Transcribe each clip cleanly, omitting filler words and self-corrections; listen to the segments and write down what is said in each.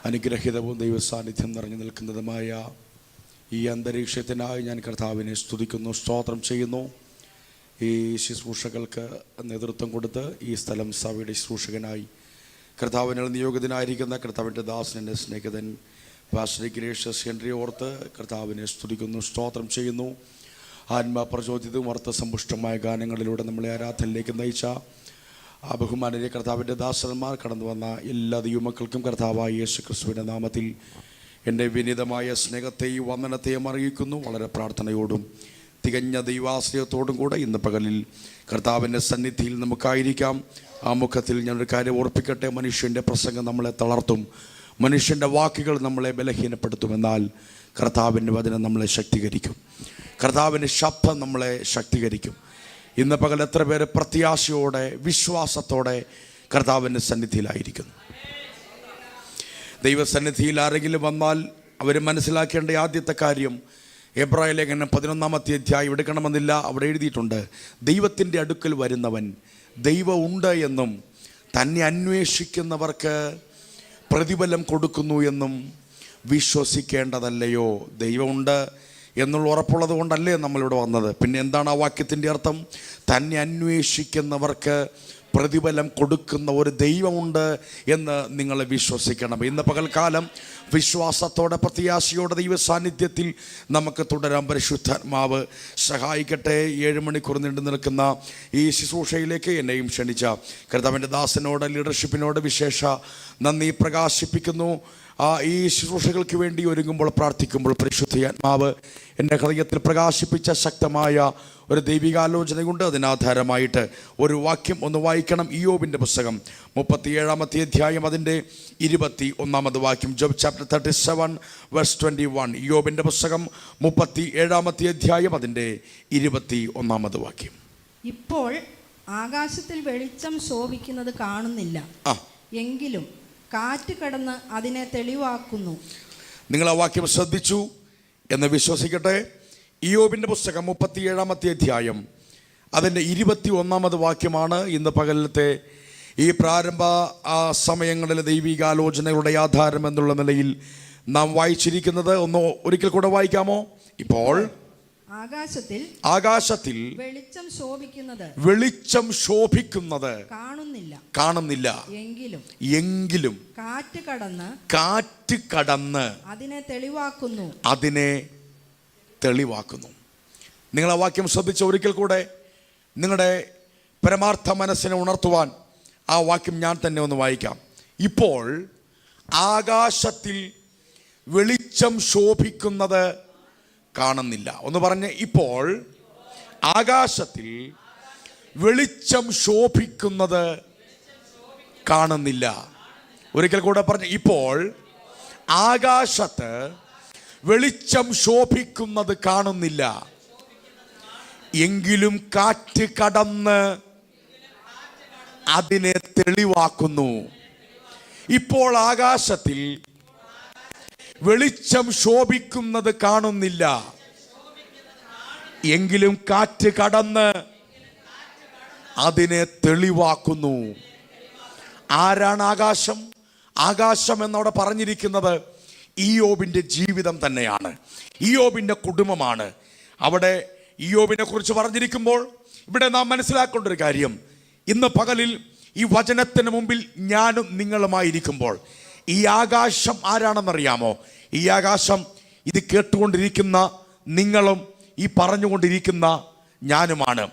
അനുഗ്രഹിതവും ദൈവസാന്നിധ്യം നിറഞ്ഞു നിൽക്കുന്നതുമായ ഈ അന്തരീക്ഷത്തിനായി ഞാൻ കർത്താവിനെ സ്തുതിക്കുന്നു, സ്തോത്രം ചെയ്യുന്നു. ഈ ശുശ്രൂഷകൾക്ക് നേതൃത്വം കൊടുത്ത് ഈ സ്ഥലം സഭയുടെ ശുശ്രൂഷകനായി കർത്താവിനാൽ നിയോഗിതനായിരിക്കുന്ന കർത്താവിൻ്റെ ദാസനെ സ്നേഹിതൻ പാസ്റ്റർ ഗ്രേഷ്യസ് ഹെൻറി ഓർത്ത് കർത്താവിനെ സ്തുതിക്കുന്നു, സ്തോത്രം ചെയ്യുന്നു. ആത്മപ്രചോദിതവും അർത്ഥസമ്പുഷ്ടമായ ഗാനങ്ങളിലൂടെ നമ്മളെ ആരാധനയിലേക്ക് നയിച്ച ആ ബഹുമാനരെ കർത്താവിൻ്റെ ദാസന്മാർ കടന്നു വന്ന എല്ലാ ദൈവമക്കൾക്കും കർത്താവായ യേശു ക്രിസ്തുവിൻ്റെ നാമത്തിൽ എൻ്റെ വിനീതമായ സ്നേഹത്തെയും വന്ദനത്തെയും അറിയിക്കുന്നു. വളരെ പ്രാർത്ഥനയോടും തികഞ്ഞ ദൈവാശ്രയത്തോടും കൂടെ ഇന്ന് പകലിൽ കർത്താവിൻ്റെ സന്നിധിയിൽ നമുക്കായിരിക്കാം. ആ മുഖത്തിൽ ഞാനൊരു കാര്യം ഓർപ്പിക്കട്ടെ. മനുഷ്യൻ്റെ പ്രസംഗം നമ്മളെ തളർത്തും, മനുഷ്യൻ്റെ വാക്കുകൾ നമ്മളെ ബലഹീനപ്പെടുത്തുമെന്നാൽ കർത്താവിൻ്റെ വചനം നമ്മളെ ശക്തീകരിക്കും, കർത്താവിൻ്റെ ശബ്ദം നമ്മളെ ശക്തീകരിക്കും. ഇന്ന് പകൽ എത്ര പേര് പ്രത്യാശയോടെ വിശ്വാസത്തോടെ കർത്താവിൻ്റെ സന്നിധിയിലായിരിക്കുന്നു? ദൈവസന്നിധിയിൽ ആരെങ്കിലും വന്നാൽ അവർ മനസ്സിലാക്കേണ്ട ആദ്യത്തെ കാര്യം, എബ്രായ ലേഖനം 11-ാമത്തെ അധ്യായം എടുക്കണമെന്നില്ല, അവിടെ എഴുതിയിട്ടുണ്ട്, ദൈവത്തിൻ്റെ അടുക്കൽ വരുന്നവൻ ദൈവം ഉണ്ട് എന്നും തന്നെ അന്വേഷിക്കുന്നവർക്ക് പ്രതിഫലം കൊടുക്കുന്നു എന്നും വിശ്വസിക്കേണ്ടതല്ലയോ? ദൈവമുണ്ട് എന്നുള്ള ഉറപ്പുള്ളത് കൊണ്ടല്ലേ നമ്മളിവിടെ വന്നത്? പിന്നെ എന്താണ് ആ വാക്യത്തിൻ്റെ അർത്ഥം? തന്നെ അന്വേഷിക്കുന്നവർക്ക് പ്രതിഫലം കൊടുക്കുന്ന ഒരു ദൈവമുണ്ട് എന്ന് നിങ്ങൾ വിശ്വസിക്കണം. ഇന്ന് പകൽക്കാലം വിശ്വാസത്തോടെ പ്രത്യാശയോടെ ദൈവ സാന്നിധ്യത്തിൽ നമുക്ക് തുടരാൻ പരിശുദ്ധാത്മാവ് സഹായിക്കട്ടെ. 7 മണിക്കൂർ നീണ്ടു നിൽക്കുന്ന ഈ ശുശ്രൂഷയിലേക്ക് എന്നെയും ക്ഷണിച്ച കർത്താവിൻ്റെ ദാസനോട്, ലീഡർഷിപ്പിനോട് വിശേഷ നന്ദി പ്രകാശിപ്പിക്കുന്നു. ഈ ശുശ്രൂഷകൾക്ക് വേണ്ടി ഒരുങ്ങുമ്പോൾ പ്രാർത്ഥിക്കുമ്പോൾ പരിശുദ്ധാത്മാവ് എൻ്റെ ഹൃദയത്തിൽ പ്രകാശിപ്പിച്ച ശക്തമായ ഒരു ദൈവികാലോചനയുണ്ട്. അതിനാധാരമായിട്ട് ഒരു വാക്യം ഒന്ന് വായിക്കണം. ഇയ്യോബിൻ്റെ പുസ്തകം 37-ാമത്തെ അധ്യായം അതിൻ്റെ 21-ാമത് വാക്യം. Job chapter 37 verse 21. ഇയ്യോബിൻ്റെ പുസ്തകം 37-ാമത്തെ അധ്യായം അതിൻ്റെ 21-ാമത് വാക്യം. ഇപ്പോൾ ആകാശത്തിൽ വെളിച്ചം ശോഭിക്കുന്നത് കാണുന്നില്ല, എങ്കിലും കാറ്റ് കടന്ന് അതിനെ തെളിവാക്കുന്നു. നിങ്ങൾ ആ വാക്യം ശ്രദ്ധിച്ചു എന്ന് വിശ്വസിക്കട്ടെ. ഇയ്യോബിൻ്റെ പുസ്തകം 37-ാമത്തെ അധ്യായം അതിൻ്റെ 21-ാമത് വാക്യമാണ് ഇന്ന് പകലത്തെ ഈ പ്രാരംഭ സമയങ്ങളിലെ ദൈവികാലോചനകളുടെ ആധാരം എന്നുള്ള നിലയിൽ നാം വായിച്ചിരിക്കുന്നത്. ഒന്ന് ഒരിക്കൽ കൂടെ വായിക്കാമോ? ഇപ്പോൾ ആകാശത്തിൽ വെളിച്ചം ശോഭിക്കുന്നത് കാണുന്നില്ല, എങ്കിലും കാറ്റ് കടന്ന് അതിനെ തെളിവാക്കുന്നു. നിങ്ങൾ ആ വാക്യം ശ്രദ്ധിച്ച ഒരിക്കൽ കൂടെ നിങ്ങളുടെ പരമാർത്ഥ മനസ്സിനെ ഉണർത്തുവാൻ ആ വാക്യം ഞാൻ തന്നെ ഒന്ന് വായിക്കാം. ഇപ്പോൾ ആകാശത്തിൽ വെളിച്ചം ശോഭിക്കുന്നത് കാണുന്നില്ല. ഒന്ന് പറഞ്ഞ്, ഇപ്പോൾ ആകാശത്തിൽ വെളിച്ചം ശോഭിക്കുന്നത് കാണുന്നില്ല. ഒരിക്കൽ കൂടെ പറഞ്ഞ്, ഇപ്പോൾ ആകാശത്ത് വെളിച്ചം ശോഭിക്കുന്നത് കാണുന്നില്ല, എങ്കിലും കാറ്റ് കടന്ന് അതിനെ തെളിവാക്കുന്നു. ഇപ്പോൾ ആകാശത്തിൽ വെളിച്ചം ശോഭിക്കുന്നത് കാണുന്നില്ല, എങ്കിലും കാറ്റ് കടന്ന് അതിനെ തെളിവാക്കുന്നു. ആരാണ് ആകാശം? ആകാശം എന്നവിടെ പറഞ്ഞിരിക്കുന്നത് ഇയ്യോബിൻ്റെ ജീവിതം തന്നെയാണ്, ഇയ്യോബിൻ്റെ കുടുംബമാണ്. അവിടെ ഇയ്യോബിനെ കുറിച്ച് പറഞ്ഞിരിക്കുമ്പോൾ ഇവിടെ നാം മനസ്സിലാക്കേണ്ട ഒരു കാര്യം, ഇന്ന് പകലിൽ ഈ വചനത്തിന് മുമ്പിൽ ഞാനും നിങ്ങളുമായിരിക്കുമ്പോൾ ഈ ആകാശം ആരാണെന്നറിയാമോ? ഈ ആകാശം ഇത് കേട്ടുകൊണ്ടിരിക്കുന്ന നിങ്ങളും ഈ പറഞ്ഞുകൊണ്ടിരിക്കുന്ന ഞാനുമാണ്.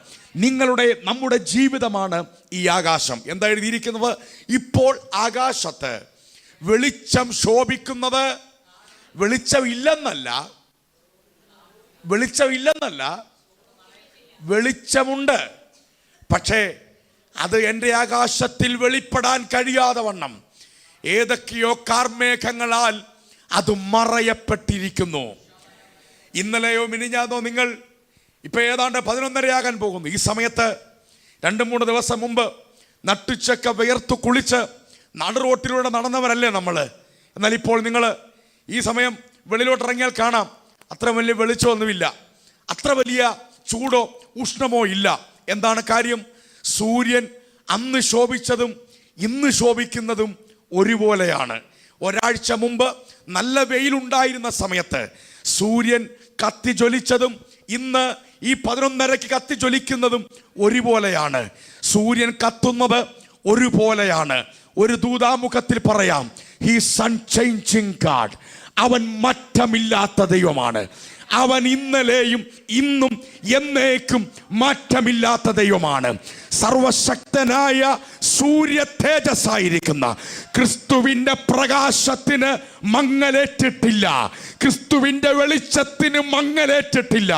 നമ്മുടെ ജീവിതമാണ് ഈ ആകാശം. എന്താ എഴുതിയിരിക്കുന്നത്? ഇപ്പോൾ ആകാശത്ത് വെളിച്ചം ശോഭിക്കുന്നത്, വെളിച്ചമില്ലെന്നല്ല, വെളിച്ചമുണ്ട്. പക്ഷേ അത് എൻ്റെ ആകാശത്തിൽ വെളിപ്പെടാൻ കഴിയാതെ വണ്ണം ഏതൊക്കെയോ കാർമേഘങ്ങളാൽ അത് മറയപ്പെട്ടിരിക്കുന്നു. ഇന്നലെയോ മിനിഞ്ഞാന്നോ നിങ്ങൾ ഇപ്പം ഏതാണ്ട് 11:30 പോകുന്നു. ഈ സമയത്ത് 2-3 ദിവസം മുമ്പ് നട്ടുച്ചക്ക വിയർത്തു കുളിച്ച് നടുറോട്ടിലൂടെ നടന്നവരല്ലേ നമ്മൾ? എന്നാൽ ഇപ്പോൾ നിങ്ങൾ ഈ സമയം വെളിയിലോട്ടിറങ്ങിയാൽ കാണാം, അത്ര വലിയ വെളിച്ചമൊന്നുമില്ല, അത്ര വലിയ ചൂടോ ഉഷ്ണമോ ഇല്ല. എന്താണ് കാര്യം? സൂര്യൻ അന്ന് ശോഭിച്ചതും ഇന്ന് ശോഭിക്കുന്നതും ഒരുപോലെയാണ്. ഒരാഴ്ച മുമ്പ് നല്ല വെയിലുണ്ടായിരുന്ന സമയത്ത് സൂര്യൻ കത്തിജ്വലിച്ചതും ഇന്ന് ഈ 11:30 കത്തിജ്വലിക്കുന്നതും ഒരുപോലെയാണ്. സൂര്യൻ കത്തുന്നത് ഒരുപോലെയാണ്. ഒരു ദൂതാമുഖത്തിൽ പറയാം, ഹീസ് അൺചേഞ്ചിങ് ഗാഡ്. അവൻ മാറ്റമില്ലാത്ത ദൈവമാണ്. അവൻ ഇന്നലെയും ഇന്നും എന്നേക്കും മാറ്റമില്ലാത്ത ദൈവമാണ്. സർവശക്തനായ സൂര്യ തേജസ്സായിരിക്കുന്ന ക്രിസ്തുവിന്റെ പ്രകാശത്തിന് മങ്ങലേറ്റിട്ടില്ല, ക്രിസ്തുവിന്റെ വെളിച്ചത്തിന് മങ്ങലേറ്റിട്ടില്ല.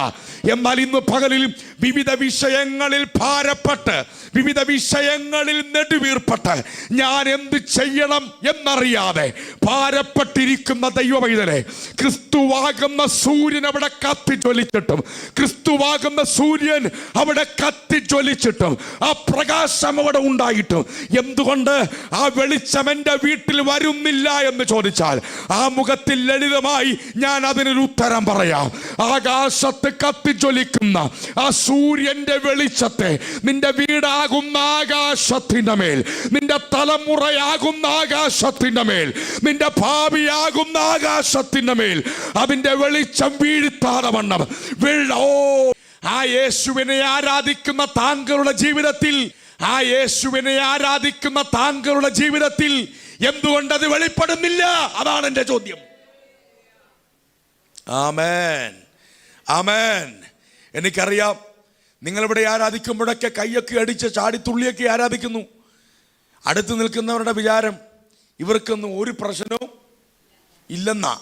എന്നാൽ ഇന്ന് പകലിൽ വിവിധ വിഷയങ്ങളിൽ ഭാരപ്പെട്ട്, വിവിധ വിഷയങ്ങളിൽ നെടുവീർപ്പെട്ട് ഞാൻ എന്ത് ചെയ്യണം എന്നറിയാതെ ഭാരപ്പെട്ടിരിക്കുന്ന ദൈവമൈതലെ, ക്രിസ്തുവാകുന്ന സൂര്യൻ അവിടെ കത്തിജ്വലിച്ചിട്ടും, ക്രിസ്തുവാകുന്ന സൂര്യൻ അവിടെ കത്തിജ്വലിച്ചിട്ടും, ആ പ്രകാശം അവിടെ ഉണ്ടായിട്ടും എന്തുകൊണ്ട് ആ വെളിച്ചം എൻ്റെ വീട്ടിൽ വരുന്നില്ല എന്ന് ചോദിച്ചാൽ, ആ മുഖത്തിൽ ലളിതമായി ഞാൻ അതിനൊരു ഉത്തരം പറയാം. ആകാശത്ത് കത്തിജ്വലിക്കുന്ന ആ സൂര്യന്റെ വെളിച്ചത്തെ നിന്റെ വീടാകുന്ന ആകാശത്തിന്റെ മേൽ, നിന്റെ തലമുറയാകുന്ന ആകാശത്തിന്റെ മേൽ, നിന്റെ ഭാവിയാകുന്ന ആകാശത്തിന്റെ മേൽ അതിന്റെ വെളിച്ചം വീഴ്ത്താതെ വണ്ണം ആ യേശുവിനെ ആരാധിക്കുന്ന താങ്കളുടെ ജീവിതത്തിൽ, ആ യേശുവിനെ ആരാധിക്കുന്ന താങ്കളുടെ ജീവിതത്തിൽ എന്തുകൊണ്ട് അത് വെളിപ്പെടുന്നില്ല? അതാണ് എൻ്റെ ചോദ്യം. ആമേൻ, ആമേൻ. എനിക്കറിയാം നിങ്ങളിവിടെ ആരാധിക്കുമ്പോഴൊക്കെ കൈയൊക്കെ അടിച്ച് ചാടിത്തുള്ളിയൊക്കെ ആരാധിക്കുന്നു. അടുത്ത് നിൽക്കുന്നവരുടെ വിചാരം ഇവർക്കൊന്നും ഒരു പ്രശ്നവും ഇല്ലെന്നാ.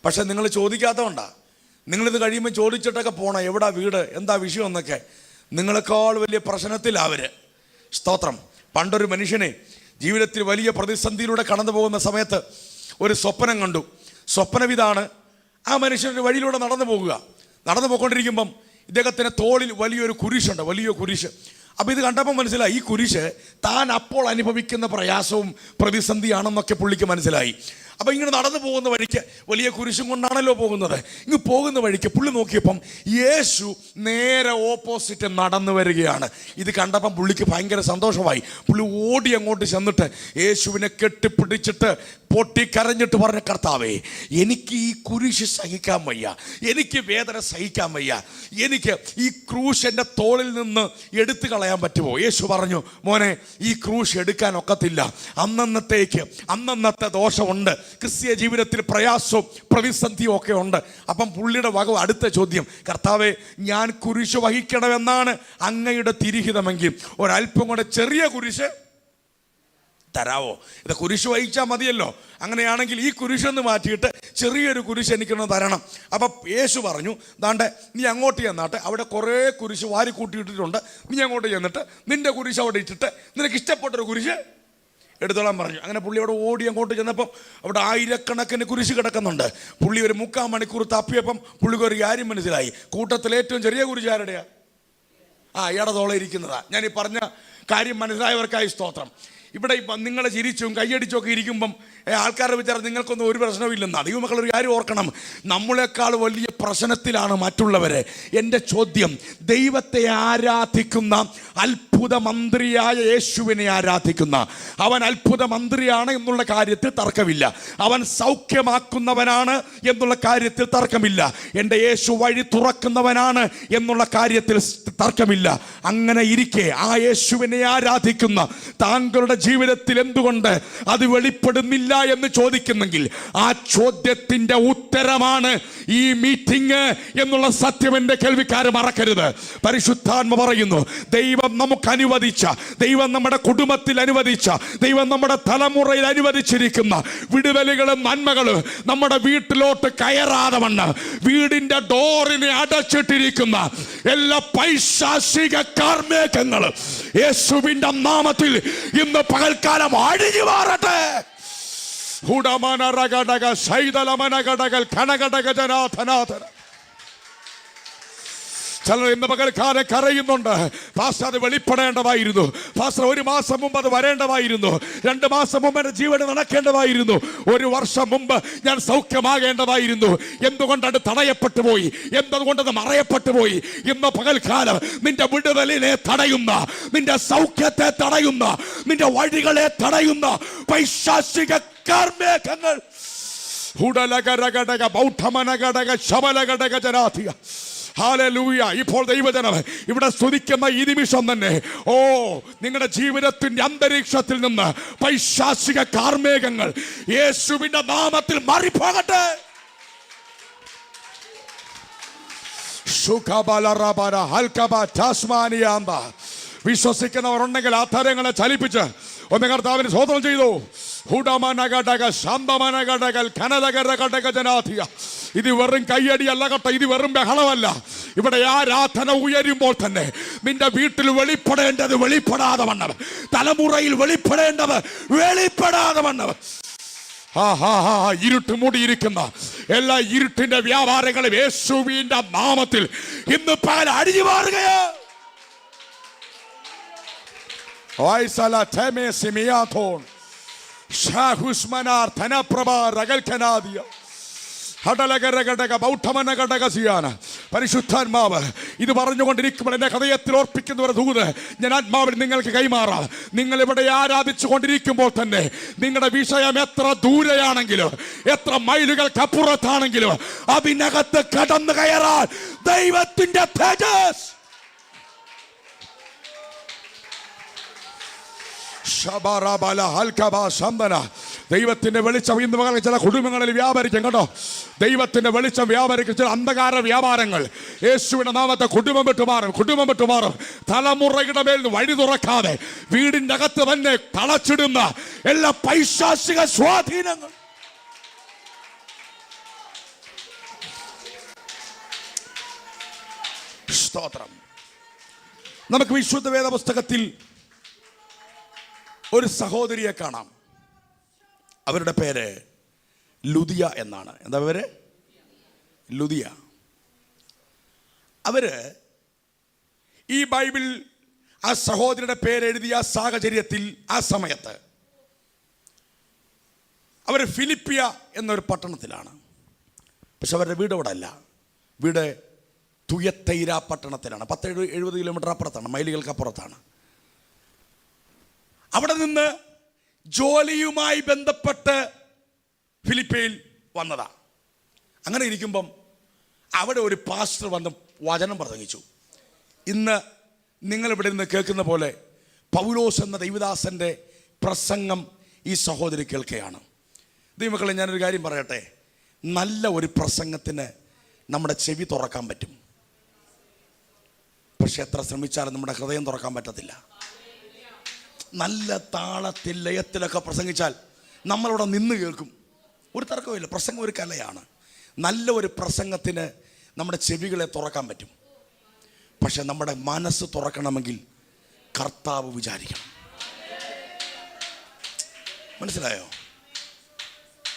പക്ഷെ നിങ്ങൾ ചോദിക്കാത്തതുകൊണ്ടാ. നിങ്ങളിത് കഴിയുമ്പോൾ ചോദിച്ചിട്ടൊക്കെ പോണം, എവിടാ വീട്, എന്താ വിഷയം എന്നൊക്കെ. നിങ്ങളെക്കാൾ വലിയ പ്രശ്നത്തിലവര്. സ്തോത്രം. പണ്ടൊരു മനുഷ്യനെ ജീവിതത്തിൽ വലിയ പ്രതിസന്ധിയിലൂടെ കടന്നു പോകുന്ന സമയത്ത് ഒരു സ്വപ്നം കണ്ടു. സ്വപ്നവിതാണ്, ആ മനുഷ്യൻ്റെ വഴിയിലൂടെ നടന്നു പോയിക്കൊണ്ടിരിക്കുമ്പം ഇദ്ദേഹത്തിൻ്റെ തോളിൽ വലിയൊരു കുരിശുണ്ട്, വലിയ കുരിശ്. അപ്പോൾ ഇത് കണ്ടപ്പോൾ മനസ്സിലായി, ഈ കുരിശ് താൻ അപ്പോൾ അനുഭവിക്കുന്ന പ്രയാസവും പ്രതിസന്ധിയാണെന്നൊക്കെ പുള്ളിക്ക് മനസ്സിലായി. അപ്പോൾ ഇങ്ങനെ നടന്നു പോകുന്ന വഴിക്ക്, വലിയ കുരിശും കൊണ്ടാണല്ലോ പോകുന്നത്, ഇങ്ങ് പോകുന്ന വഴിക്ക് പുള്ളി നോക്കിയപ്പം യേശു നേരെ ഓപ്പോസിറ്റ് നടന്നു വരികയാണ്. ഇത് കണ്ടപ്പം പുള്ളിക്ക് ഭയങ്കര സന്തോഷമായി. പുള്ളി ഓടി അങ്ങോട്ട് ചെന്നിട്ട് യേശുവിനെ കെട്ടിപ്പിടിച്ചിട്ട് പൊട്ടിക്കരഞ്ഞിട്ട് പറഞ്ഞ, കർത്താവേ, എനിക്ക് ഈ കുരിശ് സഹിക്കാൻ വയ്യ, എനിക്ക് വേദന സഹിക്കാൻ വയ്യ, എനിക്ക് ഈ ക്രൂശ് എൻ്റെ തോളിൽ നിന്ന് എടുത്തു കളയാൻ പറ്റുമോ? യേശു പറഞ്ഞു, മോനെ, ഈ ക്രൂശ് എടുക്കാൻ ഒക്കത്തില്ല. അന്നത്തെ ദോഷമുണ്ട്, ക്രിസ്തീയ ജീവിതത്തിൽ പ്രയാസവും പ്രതിസന്ധിയും ഒക്കെ ഉണ്ട്. അപ്പം പുള്ളിയുടെ വക അടുത്ത ചോദ്യം, കർത്താവേ, ഞാൻ കുരിശ് വഹിക്കണമെന്നാണ് അങ്ങയുടെ തിരിഹിതമെങ്കിൽ ഒരല്പം കൂടെ ചെറിയ കുരിശ് തരാവോ? ഇത് കുരിശ് വഹിച്ചാൽ മതിയല്ലോ. അങ്ങനെയാണെങ്കിൽ ഈ കുരിശൊന്ന് മാറ്റിയിട്ട് ചെറിയൊരു കുരിശ് എനിക്കൊന്ന് തരണം. അപ്പം യേശു പറഞ്ഞു, ദാണ്ടെ നീ അങ്ങോട്ട് ചെന്നാട്ടെ, അവിടെ കുറേ കുരിശ് വാരി കൂട്ടിയിട്ടിട്ടുണ്ട്, നീ അങ്ങോട്ട് ചെന്നിട്ട് നിന്റെ കുരിശ് അവിടെ ഇട്ടിട്ട് നിനക്ക് ഇഷ്ടപ്പെട്ടൊരു കുരിശ് എടുത്തോളാൻ പറഞ്ഞു. അങ്ങനെ പുള്ളി അവിടെ ഓടി അങ്ങോട്ട് ചെന്നപ്പം അവിടെ ആയിരക്കണക്കിന് കുരിശ് കിടക്കുന്നുണ്ട്. പുള്ളി ഒരു 3/4 മണിക്കൂർ തപ്പിയപ്പം പുള്ളിക്ക് ഒരു കാര്യം മനസ്സിലായി. കൂട്ടത്തിൽ ഏറ്റവും ചെറിയ കുരിശ് ആരുടെയാ? ഇയാടെ തോളെ ഇരിക്കുന്നതാ. ഞാൻ ഈ പറഞ്ഞ കാര്യം മനസ്സിലായവർക്കായി സ്തോത്രം. ഇവിടെ നിങ്ങൾ ചിരിച്ചും കൈയടിച്ചും ഒക്കെ ഇരിക്കുമ്പം ആൾക്കാരുടെ വിചാരം നിങ്ങൾക്കൊന്നും ഒരു പ്രശ്നവും ഇല്ലെന്നാണ്. ദൈവമക്കൾ ഒരു കാര്യം ഓർക്കണം, നമ്മളെക്കാൾ വലിയ പ്രശ്നത്തിലാണ് മറ്റുള്ളവരെ. എൻ്റെ ചോദ്യം, ദൈവത്തെ ആരാധിക്കുന്ന അത്ഭുത മന്ത്രിയായ യേശുവിനെ ആരാധിക്കുന്ന, അവൻ അത്ഭുത മന്ത്രിയാണ് എന്നുള്ള കാര്യത്തിൽ തർക്കമില്ല, അവൻ സൗഖ്യമാക്കുന്നവനാണ് എന്നുള്ള കാര്യത്തിൽ തർക്കമില്ല, എൻ്റെ യേശു വഴി തുറക്കുന്നവനാണ് എന്നുള്ള കാര്യത്തിൽ തർക്കമില്ല. അങ്ങനെ ഇരിക്കെ ആ യേശുവിനെ ആരാധിക്കുന്ന താങ്കളുടെ ജീവിതത്തിൽ എന്തുകൊണ്ട് അത് വെളിപ്പെടുന്നില്ല എന്ന് ചോദിക്കുന്നെങ്കിൽ ആ ചോദ്യത്തിന്റെ ഉത്തരമാണ് ഈ മീറ്റിംഗ് എന്നുള്ള സത്യം എൻ്റെ കേൾവിക്കാരെ മറക്കരുത്. പരിശുദ്ധാത്മ പറയുന്നു, ദൈവം നമുക്ക് അനുവദിച്ച, ദൈവം നമ്മുടെ കുടുംബത്തിൽ അനുവദിച്ച, ദൈവം നമ്മുടെ തലമുറയിൽ അനുവദിച്ചിരിക്കുന്ന വിടുതലുകളും നന്മകളും നമ്മുടെ വീട്ടിലോട്ട് കയറാതെ വണ്ണം വീടിന്റെ ഡോറിനെ അടച്ചിട്ടിരിക്കുന്ന എല്ലാ പൈശാചിക കാർമേഘങ്ങളും യേശുവിന്റെ നാമത്തിൽ ഇന്ന് പകൽക്കാലം അഴിഞ്ഞു മാറട്ടെ. ചിലർ ഇന്ന് പകൽക്കാലം കരയുന്നുണ്ട്. പാസ്റ്റർ, അത് വെളിപ്പെടേണ്ടതായിരുന്നു. പാസ്റ്റർ, 1 മാസം മുമ്പ് അത് വരേണ്ടതായിരുന്നു. 2 മാസം മുമ്പ് എൻ്റെ ജീവൻ നടക്കേണ്ടതായിരുന്നു. 1 വർഷം മുമ്പ് ഞാൻ സൗഖ്യമാകേണ്ടതായിരുന്നു. എന്തുകൊണ്ടത് തടയപ്പെട്ടു പോയി? എന്തുകൊണ്ടത് മറയപ്പെട്ടു പോയി? ഇന്ന് പകൽക്കാലം നിന്റെ വിടുതലിനെ തടയുന്ന, നിന്റെ സൗഖ്യത്തെ തടയുന്ന, നിന്റെ വഴികളെ തടയുന്ന പൈശാചിക കാർമേഘങ്ങൾ ഹല്ലേലൂയ. ഇപ്പോൾ ദൈവജനം ഇവിടെ സ്തുതിക്കുന്ന ഈ നിമിഷം തന്നെ, ഓ, നിങ്ങളുടെ ജീവിതത്തിന്റെ അന്തരീക്ഷത്തിൽ നിന്ന് പൈശാചിക കാർമേഘങ്ങൾ യേശുവിന്റെ നാമത്തിൽ മാറിപ്പോകട്ടെ. വിശ്വസിക്കുന്നവരുണ്ടെങ്കിൽ ആ തരങ്ങളെ ചലിപ്പിച്ച് ഒന്ന് കർത്താവിന് സ്തോത്രം ചെയ്തു. ഇത് വെറും കയ്യടിയല്ല കേട്ടോ, ഇത് വെറും ബഹളമല്ല. ഇവിടെ ആരാധന ഉയരുമ്പോൾ തന്നെ നിന്റെ വീട്ടിൽ വെളിപ്പെടേണ്ടത് വെളിപ്പെടാതെ വണ്ണം, തലമുറയിൽ വെളിപ്പെടേണ്ടത് വെളിപ്പെടാതെ വണ്ണം, ഇരുട്ട് മൂടിയിരിക്കുന്ന എല്ലാ ഇരുട്ടിന്റെ വ്യാപാരങ്ങളും യേശുവിന്റെ നാമത്തിൽ ഇന്ന് പകൽ അടിഞ്ഞു മാറുകയാ. പരിശുദ്ധാത്മാവ് ഇത് പറഞ്ഞുകൊണ്ടിരിക്കുമ്പോൾ എന്റെ ഹൃദയത്തിൽ ഓർപ്പിക്കുന്ന ഒരു ദൂത് ഞാൻ ആത്മാവിൽ നിങ്ങൾക്ക് കൈമാറാം. നിങ്ങൾ ഇവിടെ ആരാധിച്ചു കൊണ്ടിരിക്കുമ്പോൾ തന്നെ നിങ്ങളുടെ വിഷയം എത്ര ദൂരെയാണെങ്കിലും, എത്ര മൈലുകൾക്ക് അപ്പുറത്താണെങ്കിലും, അതിനകത്ത് കടന്നു കയറാൻ ദൈവത്തിന്റെ തേജസ്, ദൈവത്തിന്റെ വെളിച്ചം ഇന്ന് പകൽ ചില കുടുംബങ്ങളിൽ വ്യാപരിക്കും കേട്ടോ. ദൈവത്തിന്റെ വെളിച്ചം വ്യാപരിക്കും. ചില അന്ധകാര വ്യാപാരങ്ങൾ യേശുവിന്റെ നാമത്തെ കുടുംബം വിട്ടുമാറും. തലമുറയുടെ മേൽ വഴി തുറക്കാതെ വീടിന്റെ അകത്ത് തന്നെ തളച്ചിടുന്ന എല്ലാ പൈശാചിക സ്വാധീനങ്ങൾ സ്തോത്രം. നമുക്ക് വിശുദ്ധ വേദ പുസ്തകത്തിൽ ഒരു സഹോദരിയെ കാണാം. അവരുടെ പേര് ലുദിയ എന്നാണ്. എന്താ പേര്? ലുദിയ. അവര് ഈ ബൈബിൾ ആ സഹോദരിയുടെ പേരെഴുതിയ സാഹചര്യത്തിൽ ആ സമയത്ത് അവർ ഫിലിപ്പിയ എന്നൊരു പട്ടണത്തിലാണ്. പക്ഷെ അവരുടെ വീട് അവിടെ അല്ല. വീട് തുയത്തൈര പട്ടണത്തിലാണ്. 70 കിലോമീറ്റർ അപ്പുറത്താണ്, മൈലുകൾക്ക് അപ്പുറത്താണ്. അവിടെ നിന്ന് ജോലിയുമായി ബന്ധപ്പെട്ട് ഫിലിപ്പിയിൽ വന്നതാ. അങ്ങനെ ഇരിക്കുമ്പം അവിടെ ഒരു പാസ്റ്റർ വന്ന് വചനം പ്രസംഗിച്ചു. ഇന്ന് നിങ്ങളിവിടെ നിന്ന് കേൾക്കുന്ന പോലെ പൗലോസ് എന്ന ദൈവദാസൻ്റെ പ്രസംഗം ഈ സഹോദരി കേൾക്കുകയാണ്. ദൈവമക്കളെ, ഞാനൊരു കാര്യം പറയട്ടെ. നല്ല ഒരു പ്രസംഗത്തിന് നമ്മുടെ ചെവി തുറക്കാൻ പറ്റും. പക്ഷെ എത്ര ശ്രമിച്ചാലും നമ്മുടെ ഹൃദയം തുറക്കാൻ പറ്റത്തില്ല. നല്ല താളത്തിൽ ലയത്തിലൊക്കെ പ്രസംഗിച്ചാൽ നമ്മളിവിടെ നിന്ന് കേൾക്കും, ഒരു തർക്കമില്ല. പ്രസംഗം ഒരു കലയാണ്. നല്ല ഒരു പ്രസംഗത്തിന് നമ്മുടെ ചെവികളെ തുറക്കാൻ പറ്റും. പക്ഷെ നമ്മുടെ മനസ്സ് തുറക്കണമെങ്കിൽ കർത്താവ് വിചാരിക്കണം. മനസ്സിലായോ?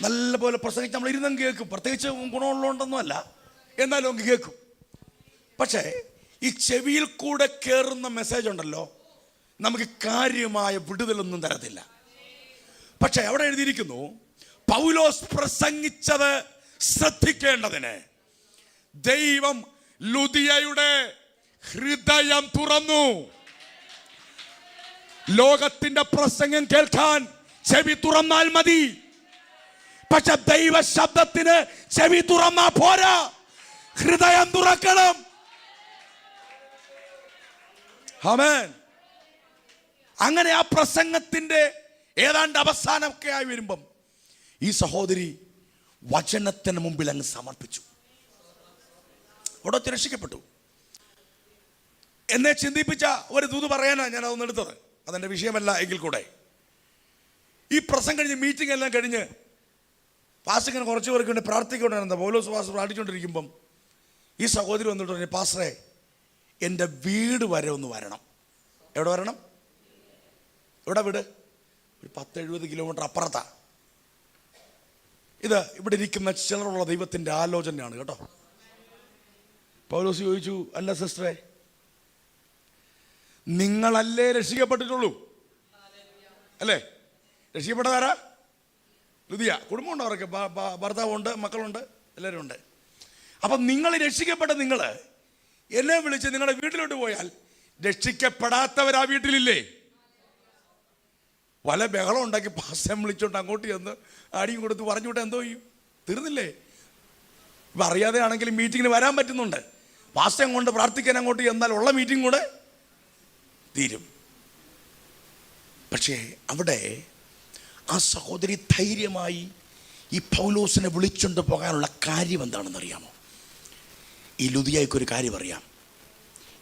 നല്ല പോലെ പ്രസംഗിച്ച് നമ്മൾ ഇരുന്നും കേൾക്കും. പ്രത്യേകിച്ച് ഗുണമുള്ളതുകൊണ്ടൊന്നുമല്ല, എന്നാലും നമുക്ക് കേൾക്കും. പക്ഷേ ഈ ചെവിയിൽ കൂടെ കയറുന്ന മെസ്സേജ് ഉണ്ടല്ലോ, നമുക്ക് കാര്യമായ വിടുതലൊന്നും തരത്തില്ല. പക്ഷെ അവിടെ എഴുതിയിരിക്കുന്നു, പൗലോസ് പ്രസംഗിച്ചത് ശ്രദ്ധിക്കേണ്ടതിന് ദൈവം ലുദിയയുടെ ഹൃദയം തുറന്നു. ലോകത്തിന്റെ പ്രസംഗം കേൾക്കാൻ ചെവി തുറന്നാൽ മതി. പക്ഷെ ദൈവ ശബ്ദത്തിന് ചെവി തുറന്നാ പോരാ, ഹൃദയം തുറക്കണം. ആമേൻ. അങ്ങനെ ആ പ്രസംഗത്തിന്റെ ഏതാണ്ട് അവസാനമൊക്കെ ആയി വരുമ്പം ഈ സഹോദരി വചനത്തിന് മുമ്പിൽ അങ്ങ് സമർപ്പിച്ചു. അവിടെ രക്ഷിക്കപ്പെട്ടു. എന്നെ ചിന്തിപ്പിച്ച ഒരു ദൂത് പറയാനാണ് ഞാൻ അതൊന്നും എടുത്തത്. അതെൻ്റെ വിഷയമല്ല എങ്കിൽ കൂടെ ഈ പ്രസംഗം കഴിഞ്ഞ് മീറ്റിംഗ് എല്ലാം കഴിഞ്ഞ് പാസ്റ്ററിന് കുറച്ച് പേർക്ക് വേണ്ടി പ്രാർത്ഥിക്കൊണ്ടിരുന്ന പൗലോസ് പാസ്റ്റർ പ്രാർത്ഥിച്ചുകൊണ്ടിരിക്കുമ്പം ഈ സഹോദരി വന്നിട്ട് പറഞ്ഞു, പാസ്റ്ററെ, എൻ്റെ വീട് വരെ ഒന്ന് വരണം. എവിടെ വരണം? എവിടെ വീട്? ഒരു 70 കിലോമീറ്റർ അപ്പുറത്താ. ഇത് ഇവിടെ ഇരിക്കുന്ന ചിലരുള്ള ദൈവത്തിൻ്റെ ആലോചനയാണ് കേട്ടോ. പൗലോസ് ചോദിച്ചു, അല്ല സിസ്റ്ററെ, നിങ്ങളല്ലേ രക്ഷിക്കപ്പെട്ടിട്ടുള്ളൂ? അല്ലേ? രക്ഷിക്കപ്പെട്ടതാരാ? ലുദിയ. കുടുംബമുണ്ട്, അവർക്ക് ഭർത്താവുണ്ട്, മക്കളുണ്ട്, എല്ലാവരും ഉണ്ട്. അപ്പം നിങ്ങൾ രക്ഷിക്കപ്പെട്ട നിങ്ങൾ എന്നെ വിളിച്ച് നിങ്ങളുടെ വീട്ടിലോട്ട് പോയാൽ രക്ഷിക്കപ്പെടാത്തവരാ വീട്ടിലില്ലേ? വല ബഹളം ഉണ്ടാക്കി പാസ്റ്ററെ വിളിച്ചോണ്ട് അങ്ങോട്ട് ചെന്ന് അടിയും കൊടുത്ത് പറഞ്ഞുവിട്ട് എന്തോ ചെയ്യും? തീർന്നില്ലേ? ഇപ്പം അറിയാതെ ആണെങ്കിലും മീറ്റിങ്ങിന് വരാൻ പറ്റുന്നുണ്ട്. പാസ്റ്ററെ കൊണ്ട് പ്രാർത്ഥിക്കാൻ അങ്ങോട്ട് ചെന്നാൽ ഉള്ള മീറ്റിംഗ് കൂടെ തീരും. പക്ഷേ അവിടെ ആ സഹോദരി ധൈര്യമായി ഈ പൗലോസിനെ വിളിച്ചുകൊണ്ട് പോകാനുള്ള കാര്യം എന്താണെന്നറിയാമോ? ഈ ലുദിയയ്ക്കൊരു കാര്യം അറിയാം.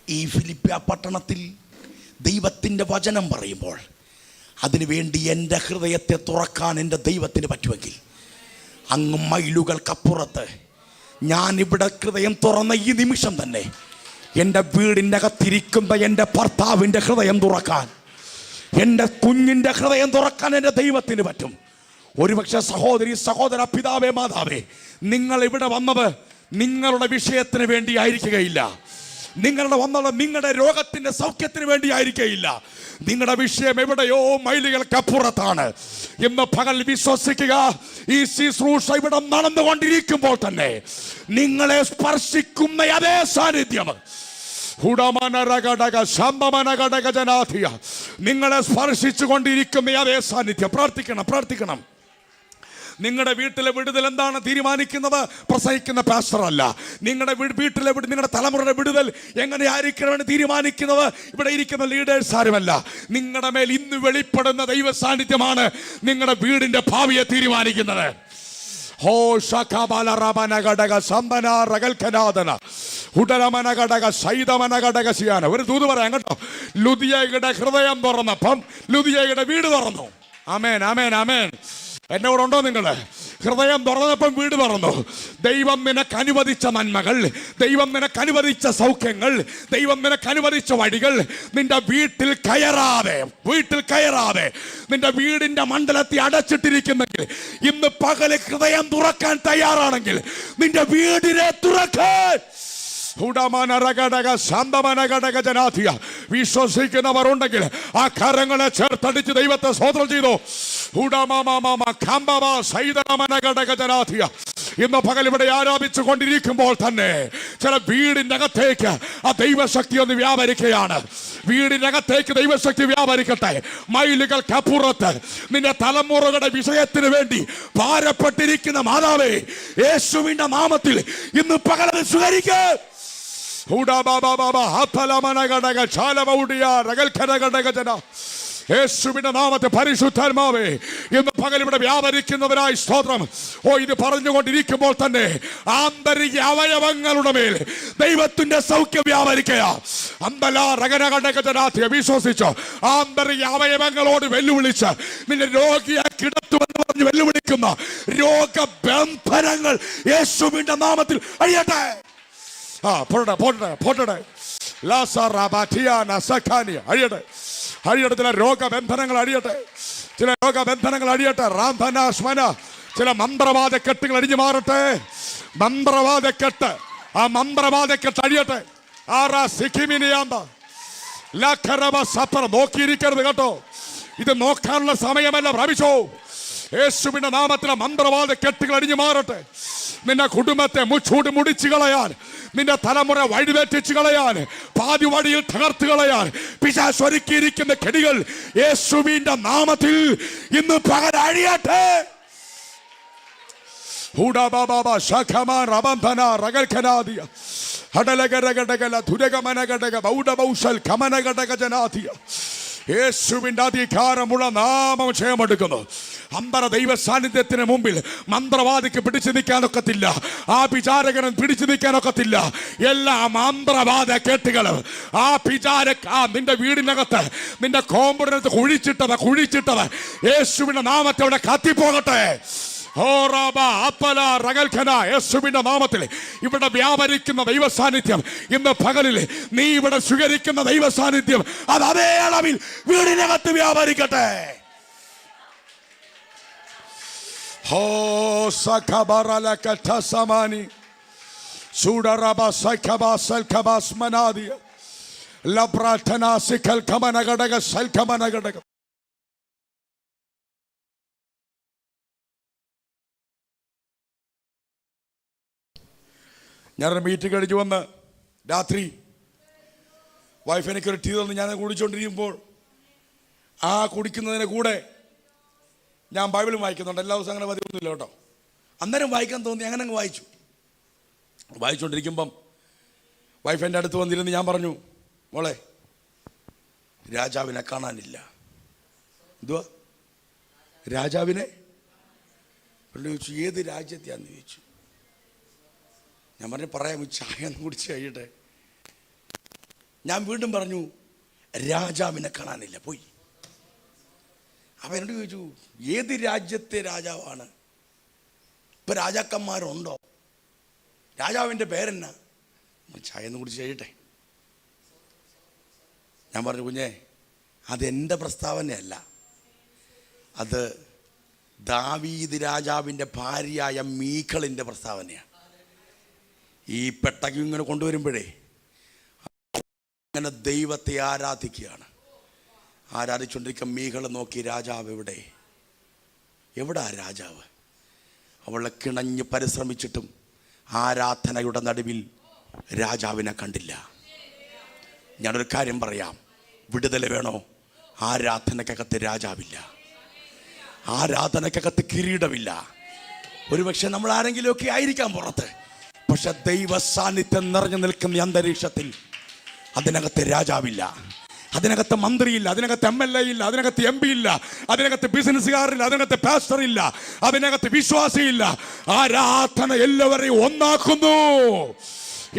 ഈ ഫിലിപ്പിയ പട്ടണത്തിൽ ദൈവത്തിൻ്റെ വചനം പറയുമ്പോൾ അതിനുവേണ്ടി എൻ്റെ ഹൃദയത്തെ തുറക്കാൻ എൻ്റെ ദൈവത്തിന് പറ്റുമെങ്കിൽ അങ്ങ് മൈലുകൾക്കപ്പുറത്ത് ഞാനിവിടെ ഹൃദയം തുറന്ന ഈ നിമിഷം തന്നെ എൻ്റെ വീടിൻ്റെ അകത്തിരിക്കുന്ന എൻ്റെ ഭർത്താവിൻ്റെ ഹൃദയം തുറക്കാൻ, എൻ്റെ കുഞ്ഞിൻ്റെ ഹൃദയം തുറക്കാൻ എൻ്റെ ദൈവത്തിന് പറ്റും. ഒരുപക്ഷെ സഹോദരി, സഹോദര, പിതാവേ, മാതാവേ, നിങ്ങൾ ഇവിടെ വന്നത് നിങ്ങളുടെ വിഷയത്തിന് വേണ്ടി ആയിരിക്കുകയില്ല. നിങ്ങളുടെ വന്നത് നിങ്ങളുടെ രോഗത്തിന്റെ സൗഖ്യത്തിന് വേണ്ടി ആയിരിക്കുകയില്ല. നിങ്ങളുടെ വിഷയം എവിടെയോ മൈലുകൾക്കപ്പുറത്താണ്. ഇന്ന് പകൽ വിശ്വസിക്കുക, ഈ ശുശ്രൂഷ ഇവിടെ നടന്നുകൊണ്ടിരിക്കുമ്പോൾ തന്നെ നിങ്ങളെ സ്പർശിക്കുന്ന അതേ സാന്നിധ്യം, നിങ്ങളെ സ്പർശിച്ചു കൊണ്ടിരിക്കുന്ന അതേ സാന്നിധ്യം. പ്രാർത്ഥിക്കണം. നിങ്ങളുടെ വീട്ടിലെ വിടുതൽ എന്താണ് തീരുമാനിക്കുന്നത്? പ്രസംഗിക്കുന്ന പാസ്റ്റർ അല്ല. നിങ്ങളുടെ വീട്ടിലെ നിങ്ങളുടെ തലമുറയുടെ വിടുതൽ എങ്ങനെയായിരിക്കണമെന്ന് തീരുമാനിക്കുന്നത് ഇവിടെ ഇരിക്കുന്ന ലീഡേഴ്സ് ആരുമല്ല. നിങ്ങളുടെ മേൽ ഇന്ന് വെളിപ്പെടുന്ന ദൈവ സാന്നിധ്യമാണ് നിങ്ങളുടെ വീടിന്റെ ഭാവിയെ തീരുമാനിക്കുന്നത്. ഹോ ശഖബല റബന ഘടക സമ്പന റഗൽഖനാദന ഉടരമന ഘടക സൈതമന ഘടക സിയാന. ഒരു ദൂത് പറയാം കേട്ടോ. ലുദിയയുടെ ഹൃദയം തുറന്നപ്പം ലുദിയയുടെ വീട് തുറന്നു. ആമേൻ, ആമേൻ, ആമേൻ. എന്നോടുണ്ടോ നിങ്ങൾ? ഹൃദയം തുറന്നപ്പം വീട് തുറന്നു. ദൈവം നിനക്ക് അനുവദിച്ച നന്മകൾ, ദൈവം നിനക്ക് അനുവദിച്ച സൗഖ്യങ്ങൾ, ദൈവം നിനക്ക് അനുവദിച്ച വഴികൾ നിന്റെ വീട്ടിൽ കയറാതെ നിന്റെ വീടിന്റെ മണ്ഡലത്തിൽ അടച്ചിട്ടിരിക്കുന്നെങ്കിൽ ഇന്ന് പകല് ഹൃദയം തുറക്കാൻ തയ്യാറാണെങ്കിൽ നിന്റെ വീടിനെ തുറക്കാൻ വിശ്വസിക്കുന്നവരുണ്ടെങ്കിൽ ആ കരങ്ങളെ ചേർത്തടിച്ച് ദൈവത്തെ സ്തോത്രം ചെയ്തു. ഇന്ന് പകൽ ഇവിടെ ആരാധിച്ചു കൊണ്ടിരിക്കുമ്പോൾ തന്നെ ചില വീടിന്റെ അകത്തേക്ക് ആ ദൈവശക്തി ഒന്ന് വ്യാപരിക്കുകയാണ്. വീടിന്റെ അകത്തേക്ക് ദൈവശക്തി വ്യാപരിക്കട്ടെ. മൈലുകൾക്കപ്പുറത്ത് നിന്റെ തലമുറകളുടെ വിഷയത്തിന് വേണ്ടി ഭാരപ്പെട്ടിരിക്കുന്ന മാതാവേ, യേശുവിന്റെ നാമത്തിൽ ഇന്ന് പകൽ സ്വീകരിക്കുക. യേശുവിന്റെ നാമത്തെ പരിശുദ്ധാത്മാവേ ഇന്ന് പകൽ ഇവിടെ വ്യാപരിക്കുന്നവരായി സ്തോത്രം. ഇത് പറഞ്ഞുകൊണ്ടിരിക്കുമ്പോൾ തന്നെ ആന്തരിക അവയവങ്ങളുടെ മേൽ ദൈവത്തിന്റെ സൗഖ്യം വ്യാപരിക്കുക. വിശ്വസിച്ചോ? ആന്തരിക അവയവങ്ങളോട് വെല്ലുവിളിച്ച് നിന്നെ രോഗിയെ കിടത്തുമെന്ന് പറഞ്ഞ് വെല്ലുവിളിക്കുന്ന രോഗബന്ധനങ്ങൾ യേശുവിന്റെ നാമത്തിൽ അഴിയട്ടെ. അഴിയട്ടെ. ചില രോഗബന്ധനങ്ങൾ അഴിയട്ടെ. റാംധനാശ്മന ചില മന്ത്രവാദ കെട്ടുകൾ അടിഞ്ഞു മാറട്ടെ. മന്ത്രവാദക്കെട്ട്, ആ മന്ത്രവാദക്കെട്ട് അഴിയട്ടെ. നോക്കിയിരിക്കരുത് കേട്ടോ. ഇത് നോക്കാനുള്ള സമയമല്ല. പ്രാപിച്ചോ? യേശുവിന്റെ നാമത്തിലെ മന്ത്രവാദ കെട്ടുകൾ അടിഞ്ഞു മാറട്ടെ. നിന്റെ കുടുംബത്തെ മുച്ചൂട് മുടിച്ചു കളയാൻ, നിന്റെ തലമുറ വഴിതെറ്റിച്ചു കളയാൻ, പാതി വഴിയിൽ തകർത്ത് കളയാൻ പിശാച് ഒരുക്കിയിരിക്കുന്ന കെണികൾ യേശുവിന്റെ നാമത്തിൽ ഇന്ന് പകൽ അഴിയട്ടെ. യേശുവിന്റെ അധികാരമുള്ള നാമം ക്ഷയമെടുക്കുന്നു. അമ്പര ദൈവ സാന്നിധ്യത്തിന് മുമ്പിൽ മന്ത്രവാദിക്ക് പിടിച്ചു നിൽക്കാനൊക്കത്തില്ല. ആ വിചാരകനും പിടിച്ചു നിൽക്കാനൊക്കത്തില്ല. എല്ലാ മന്ത്രവാദ കേട്ടുകളും നിന്റെ വീടിനകത്ത് നിന്റെ കോമ്പൗണ്ടിനകത്ത് കുഴിച്ചിട്ടത് യേശുവിന്റെ നാമത്തെ അവിടെ കത്തിപ്പോകട്ടെ. യേശുവിന്റെ നാമത്തിൽ ഇവിടെ വ്യാപരിക്കുന്ന ദൈവ സാന്നിധ്യം ഇന്ന് പകലിൽ നീ ഇവിടെ സ്വീകരിക്കുന്ന ദൈവ സാന്നിധ്യം അത് അതേ അളവിൽ വീടിനകത്ത് വ്യാപരിക്കട്ടെ. ഞാനൊരു മീറ്റിംഗ് കഴിഞ്ഞ് വന്ന് രാത്രി വൈഫ് എനിക്കൊരു ടീ തന്ന് ഞാൻ കുടിച്ചുകൊണ്ടിരിക്കുമ്പോൾ ആ കുടിക്കുന്നതിന് കൂടെ ഞാൻ ബൈബിളും വായിക്കുന്നുണ്ട്. എല്ലാ ദിവസവും അങ്ങനെ പതിവൊന്നുമില്ല കേട്ടോ. അന്നേരം വായിക്കാൻ തോന്നി, അങ്ങനെ അങ്ങ് വായിച്ചു. വായിച്ചുകൊണ്ടിരിക്കുമ്പം വൈഫ് എൻ്റെ അടുത്ത് വന്നിരുന്ന് ഞാൻ പറഞ്ഞു, മോളെ രാജാവിനെ കാണാനില്ല. എന്തുവാ രാജാവിനെ? ചോദിച്ചു ഏത് രാജ്യത്തെയാന്ന് ചോദിച്ചു. ഞാൻ പറഞ്ഞു പറയാം, ചായ ഒന്ന് കുടിച്ച് കഴിയട്ടെ. ഞാൻ വീണ്ടും പറഞ്ഞു രാജാവിനെ കാണാനില്ല, പോയി. അപ്പം എന്നോട് ചോദിച്ചു ഏത് രാജ്യത്തെ രാജാവാണ്? ഇപ്പം രാജാക്കന്മാരുണ്ടോ? രാജാവിൻ്റെ പേരെന്നാ? ചായ ഒന്ന് കുടിച്ച് കഴിയട്ടെ. ഞാൻ പറഞ്ഞു കുഞ്ഞേ, അതെൻ്റെ പ്രസ്താവനയല്ല, അത് ദാവീദ് രാജാവിൻ്റെ ഭാര്യയായ മീഖളിൻ്റെ പ്രസ്താവനയാണ്. ഈ പെട്ടകം ഇങ്ങനെ കൊണ്ടുവരുമ്പോഴേ അങ്ങനെ ദൈവത്തെ ആരാധിക്കുകയാണ്. ആരാധിച്ചുകൊണ്ടിരിക്കുക മീഖൾ നോക്കി, രാജാവ് എവിടാ രാജാവ്? അവളെ കിണഞ്ഞ് പരിശ്രമിച്ചിട്ടും ആരാധനയുടെ നടുവിൽ രാജാവിനെ കണ്ടില്ല. ഞാനൊരു കാര്യം പറയാം, വിടുതൽ വേണോ? ആരാധനക്കകത്ത് രാജാവില്ല, ആരാധനക്കകത്ത് കിരീടമില്ല. ഒരുപക്ഷെ നമ്മൾ ആരെങ്കിലുമൊക്കെ ആയിരിക്കാം പുറത്ത്, പക്ഷെ ദൈവ സാന്നിധ്യം നിറഞ്ഞു നിൽക്കുന്ന അന്തരീക്ഷത്തിൽ അതിനകത്ത് രാജാവില്ല, അതിനകത്ത് മന്ത്രിയില്ല, അതിനകത്ത് MLA ഇല്ല, അതിനകത്ത് MP ഇല്ല, അതിനകത്ത് ബിസിനസ്സുകാരില്ല, അതിനകത്ത് പാസ്റ്റർ ഇല്ല, അതിനകത്ത് വിശ്വാസിയില്ല. ആരാധന എല്ലാവരെയും ഒന്നാക്കുന്നു.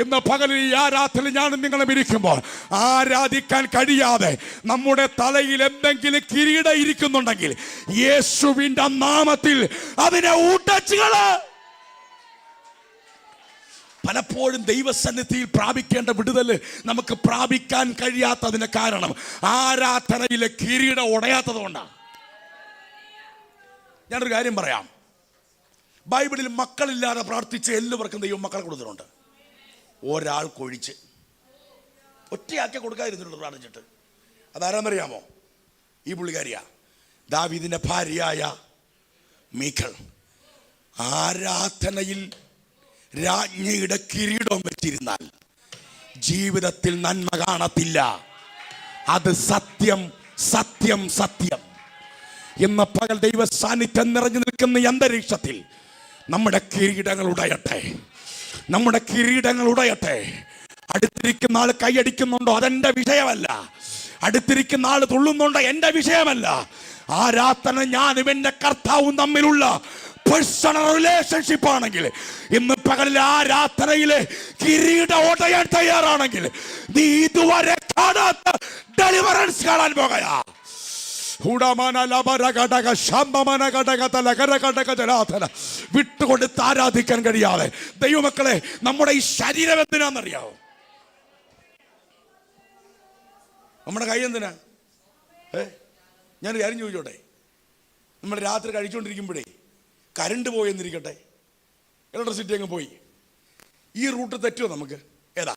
ഇന്ന് പകലിൽ ഈ ആരാധന ഞാനും നിങ്ങളും ഇരിക്കുമ്പോൾ ആരാധിക്കാൻ കഴിയാതെ നമ്മുടെ തലയിൽ എന്തെങ്കിലും കിരീടം ഇരിക്കുന്നുണ്ടെങ്കിൽ യേശുവിൻ്റെ നാമത്തിൽ അതിനെ ഊട്ടച്ചുകള്. പലപ്പോഴും ദൈവസന്നിധിയിൽ പ്രാപിക്കേണ്ട വിടുതൽ നമുക്ക് പ്രാപിക്കാൻ കഴിയാത്തതിന് കാരണം ആരാധനയിലെ കിരീടം ഉടയാത്തത് കൊണ്ടാണ്. ഞാനൊരു കാര്യം പറയാം, ബൈബിളിൽ മക്കളില്ലാതെ പ്രാർത്ഥിച്ച എല്ലാവർക്കും ദൈവം മക്കളെ കൊടുത്തിട്ടുണ്ട്. ഒരാൾക്കൊഴിച്ച് ഒറ്റയാക്കി കൊടുക്കാതിരുന്നുള്ളൂ പ്രാർത്ഥിച്ചിട്ട്. അതാരാന്നറിയാമോ? ഈ പുള്ളിക്കാരിയാ, ദാവീദിന്റെ ഭാര്യയായ മീഖൾ. ആരാധനയിൽ രാജ്ഞിയുടെ കിരീടം വെച്ചിരുന്നാൽ ജീവിതത്തിൽ നന്മ കാണത്തില്ല. അത് സത്യം സത്യം സത്യം. ഇന്ന് പകൽ ദൈവ സാന്നിധ്യം നിറഞ്ഞു നിൽക്കുന്ന ഈ അന്തരീക്ഷത്തിൽ നമ്മുടെ കിരീടങ്ങൾ ഉടയട്ടെ, നമ്മുടെ കിരീടങ്ങൾ ഉടയട്ടെ. അടുത്തിരിക്കുന്ന ആൾ കൈയടിക്കുന്നുണ്ടോ? അതെന്റെ വിഷയമല്ല. അടുത്തിരിക്കുന്ന ആൾ തുള്ളുന്നുണ്ടോ? എന്റെ വിഷയമല്ല. ആരാധന ഞാനും എന്റെ കർത്താവും തമ്മിലുള്ള പേഴ്സണൽ റിലേഷൻഷിപ്പ് ആണെങ്കിൽ, ഇന്ന് പകലിൽ ആരാധനയിലെ കിരീടം ഉടയാൻ തയ്യാറാണെങ്കിൽ നീ ഇതുവരെ കാണാത്ത ഡെലിവറൻസ് കാണാൻ പോകയാ. വിട്ടുകൊടുത്ത് ആരാധിക്കാൻ കഴിയാതെ ദൈവമക്കളെ, നമ്മുടെ ഈ ശരീരം എന്തിനാണെന്നറിയാവോ? നമ്മുടെ കൈ എന്തിനാ? ഞാനൊരു കാര്യം ചോദിച്ചോട്ടെ, നമ്മൾ രാത്രി കഴിച്ചുകൊണ്ടിരിക്കുമ്പോഴേ കരണ്ട് പോയെന്നിരിക്കട്ടെ, ഇലക്ട്രിസിറ്റി അങ്ങ് പോയി, ഈ റൂട്ട് തെറ്റുമോ നമുക്ക്? ഏതാ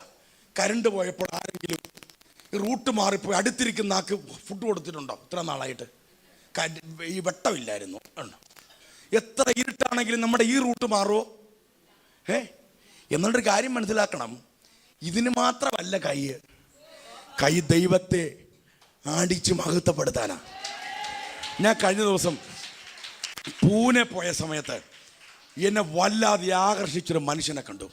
കരണ്ട് പോയപ്പോൾ ആരെങ്കിലും ഈ റൂട്ട് മാറിപ്പോയി അടുത്തിരിക്കുന്ന ആൾക്ക് ഫുഡ് കൊടുത്തിട്ടുണ്ടോ? ഇത്ര നാളായിട്ട് ഈ വെട്ടമില്ലായിരുന്നു. എത്ര ഇരുട്ടാണെങ്കിലും നമ്മുടെ ഈ റൂട്ട് മാറുമോ? എന്നൊരു കാര്യം മനസ്സിലാക്കണം, ഇതിന് മാത്രമല്ല കൈ ദൈവത്തെ ആടിച്ച് മഹത്വപ്പെടുത്താനാ. ഞാൻ കഴിഞ്ഞ ദിവസം പൂനെ പോയ സമയത്ത് എന്നെ വല്ലാതെ ആകർഷിച്ചൊരു മനുഷ്യനെ കണ്ടു.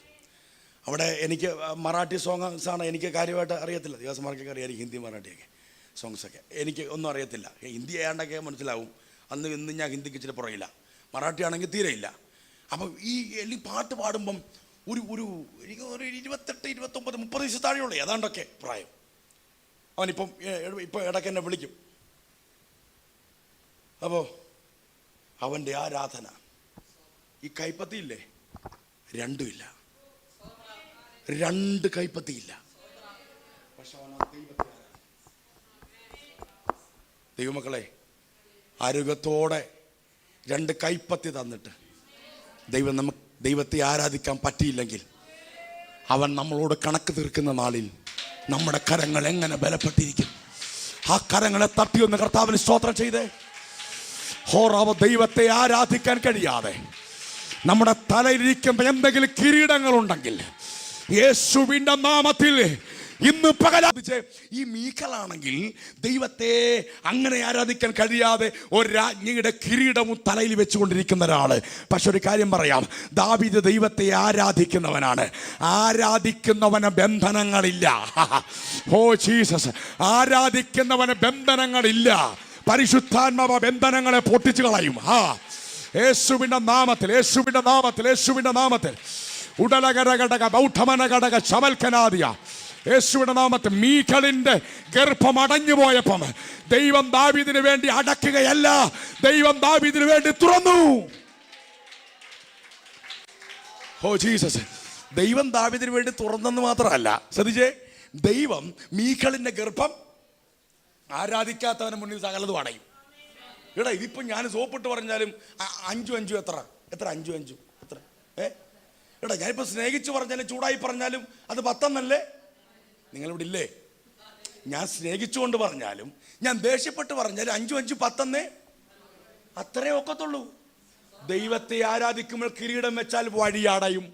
അവിടെ എനിക്ക് മറാഠി സോങ്സാണ് എനിക്ക് കാര്യമായിട്ട് അറിയത്തില്ല. ദിവസമാർക്കൊക്കെ അറിയാം, ഹിന്ദി മറാഠിയൊക്കെ സോങ്സൊക്കെ എനിക്ക് ഒന്നും അറിയത്തില്ല. ഹിന്ദി ആയാണ്ടൊക്കെ മനസ്സിലാവും. ഇന്ന് ഞാൻ ഹിന്ദിക്ക് ഇച്ചിരി പുറയില്ല, മറാഠി ആണെങ്കിൽ തീരെയില്ല. അപ്പം ഈ പാട്ട് പാടുമ്പം എനിക്ക് ഒരു 28, 29, 30 വയസ്സ് താഴെയുള്ളൂ, ഏതാണ്ടൊക്കെ പ്രായം. അവനിപ്പം ഇടയ്ക്ക് എന്നെ വിളിക്കും. അപ്പോൾ അവൻ്റെ ആരാധന, ഈ കൈപ്പത്തിയില്ലേ, രണ്ടുമില്ല, 2 കൈപ്പത്തിയില്ല. പക്ഷെ അവൻ ദൈവത്തെ, ദൈവമക്കളെ, ആരോഗ്യത്തോടെ 2 കൈപ്പത്തി തന്നിട്ട് ദൈവത്തെ ആരാധിക്കാൻ പറ്റിയില്ലെങ്കിൽ അവൻ നമ്മളോട് കണക്ക് തീർക്കുന്ന നാളിൽ നമ്മുടെ കരങ്ങൾ എങ്ങനെ ബലപ്പെട്ടിരിക്കും? ആ കരങ്ങളെ തട്ടിയൊന്ന് കർത്താവിന് സ്തോത്രം ചെയ്തേ. ഹോറാവ് ദൈവത്തെ ആരാധിക്കാൻ കഴിയാതെ നമ്മുടെ തലയിലിരിക്കുന്ന എന്തെങ്കിലും കിരീടങ്ങളുണ്ടെങ്കിൽ യേശുവിന്റെ നാമത്തിൽ ഇന്ന് പകലാതിച്ച് ഈ മീഖലാണെങ്കിൽ ദൈവത്തെ അങ്ങനെ ആരാധിക്കാൻ കഴിയാതെ ഒരു രാജ്ഞിയുടെ കിരീടവും തലയിൽ വെച്ചുകൊണ്ടിരിക്കുന്ന ഒരാള്. പക്ഷെ ഒരു കാര്യം പറയാം, ദാവീദ് ദൈവത്തെ ആരാധിക്കുന്നവനാണ്. ആരാധിക്കുന്നവന് ബന്ധനങ്ങളില്ല. Oh Jesus, ആരാധിക്കുന്നവന് ബന്ധനങ്ങളില്ല. പരിശുദ്ധാത്മാവ് ബന്ധനങ്ങളെ പൊട്ടിച്ചു കളയും. യേശുവിന്റെ നാമത്തിൽ, യേശുവിന്റെ നാമത്തിൽ, യേശുവിന്റെ നാമത്തിൽ. ഉടലകരകടക ബൗദ്ധമനകടക ശമൽക്കനാദിയ യേശുവിന്റെ നാമത്തിൽ. മീഖലിന്റെ ഗർഭം അടഞ്ഞു പോയപ്പം ദൈവം ദാവീദിന് വേണ്ടി അടക്കുകയല്ല, ദൈവം ദാവീദിന് വേണ്ടി തുറന്നു. ഓ ജീസസ്, ദൈവം ദാവീദിന് വേണ്ടി തുറന്നെന്ന് മാത്രമല്ല, ശ്രദ്ധിച്ചേ, ദൈവം മീഖലിന്റെ ഗർഭം ആരാധിക്കാത്തവന് മുന്നിൽ സകലതും അടയും. എടാ, ഇതിപ്പോ ഞാൻ സോപ്പിട്ട് പറഞ്ഞാലും 5 എത്ര 5 എത്ര എടാ, ഞാനിപ്പോ സ്നേഹിച്ച് പറഞ്ഞാലും ചൂടായി പറഞ്ഞാലും അത് 10 എന്നല്ലേ? നിങ്ങളിവിടെ ഇല്ലേ? ഞാൻ സ്നേഹിച്ചുകൊണ്ട് പറഞ്ഞാലും ഞാൻ ദേഷ്യപ്പെട്ട് പറഞ്ഞാലും 5 10 അത്രേ ഒക്കത്തുള്ളൂ. ദൈവത്തെ ആരാധിക്കുമ്പോൾ കിരീടം വെച്ചാൽ വഴി അടയും,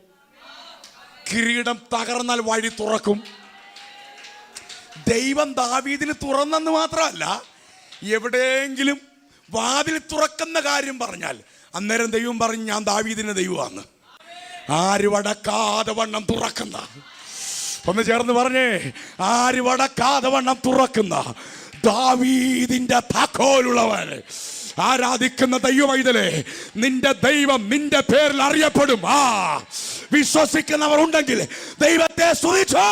കിരീടം തകർന്നാൽ വഴി തുറക്കും. ദൈവം ദാവീദിന് തുറന്നെന്ന് മാത്രമല്ല, എവിടെയെങ്കിലും വാതിൽ തുറക്കുന്ന കാര്യം പറഞ്ഞാൽ അന്നേരം ദൈവം പറഞ്ഞു, ഞാൻ ദാവീദിന്റെ ദൈവമാണ്. ആര് വടക്കാതെ വണ്ണം തുറക്കുന്ന, ഒന്ന് ചേർന്ന് പറഞ്ഞേ, ആര് വടക്കാതെ വണ്ണം തുറക്കുന്ന ദാവീദിന്റെ താക്കോലുള്ളവൻ. ആരാധിക്കുന്ന ദൈവമൈതലേ, നിന്റെ ദൈവം നിന്റെ പേരിൽ അറിയപ്പെടും. വിശ്വസിക്കുന്നവർ ഉണ്ടെങ്കിൽ ദൈവത്തെ സ്തുതിച്ചോ.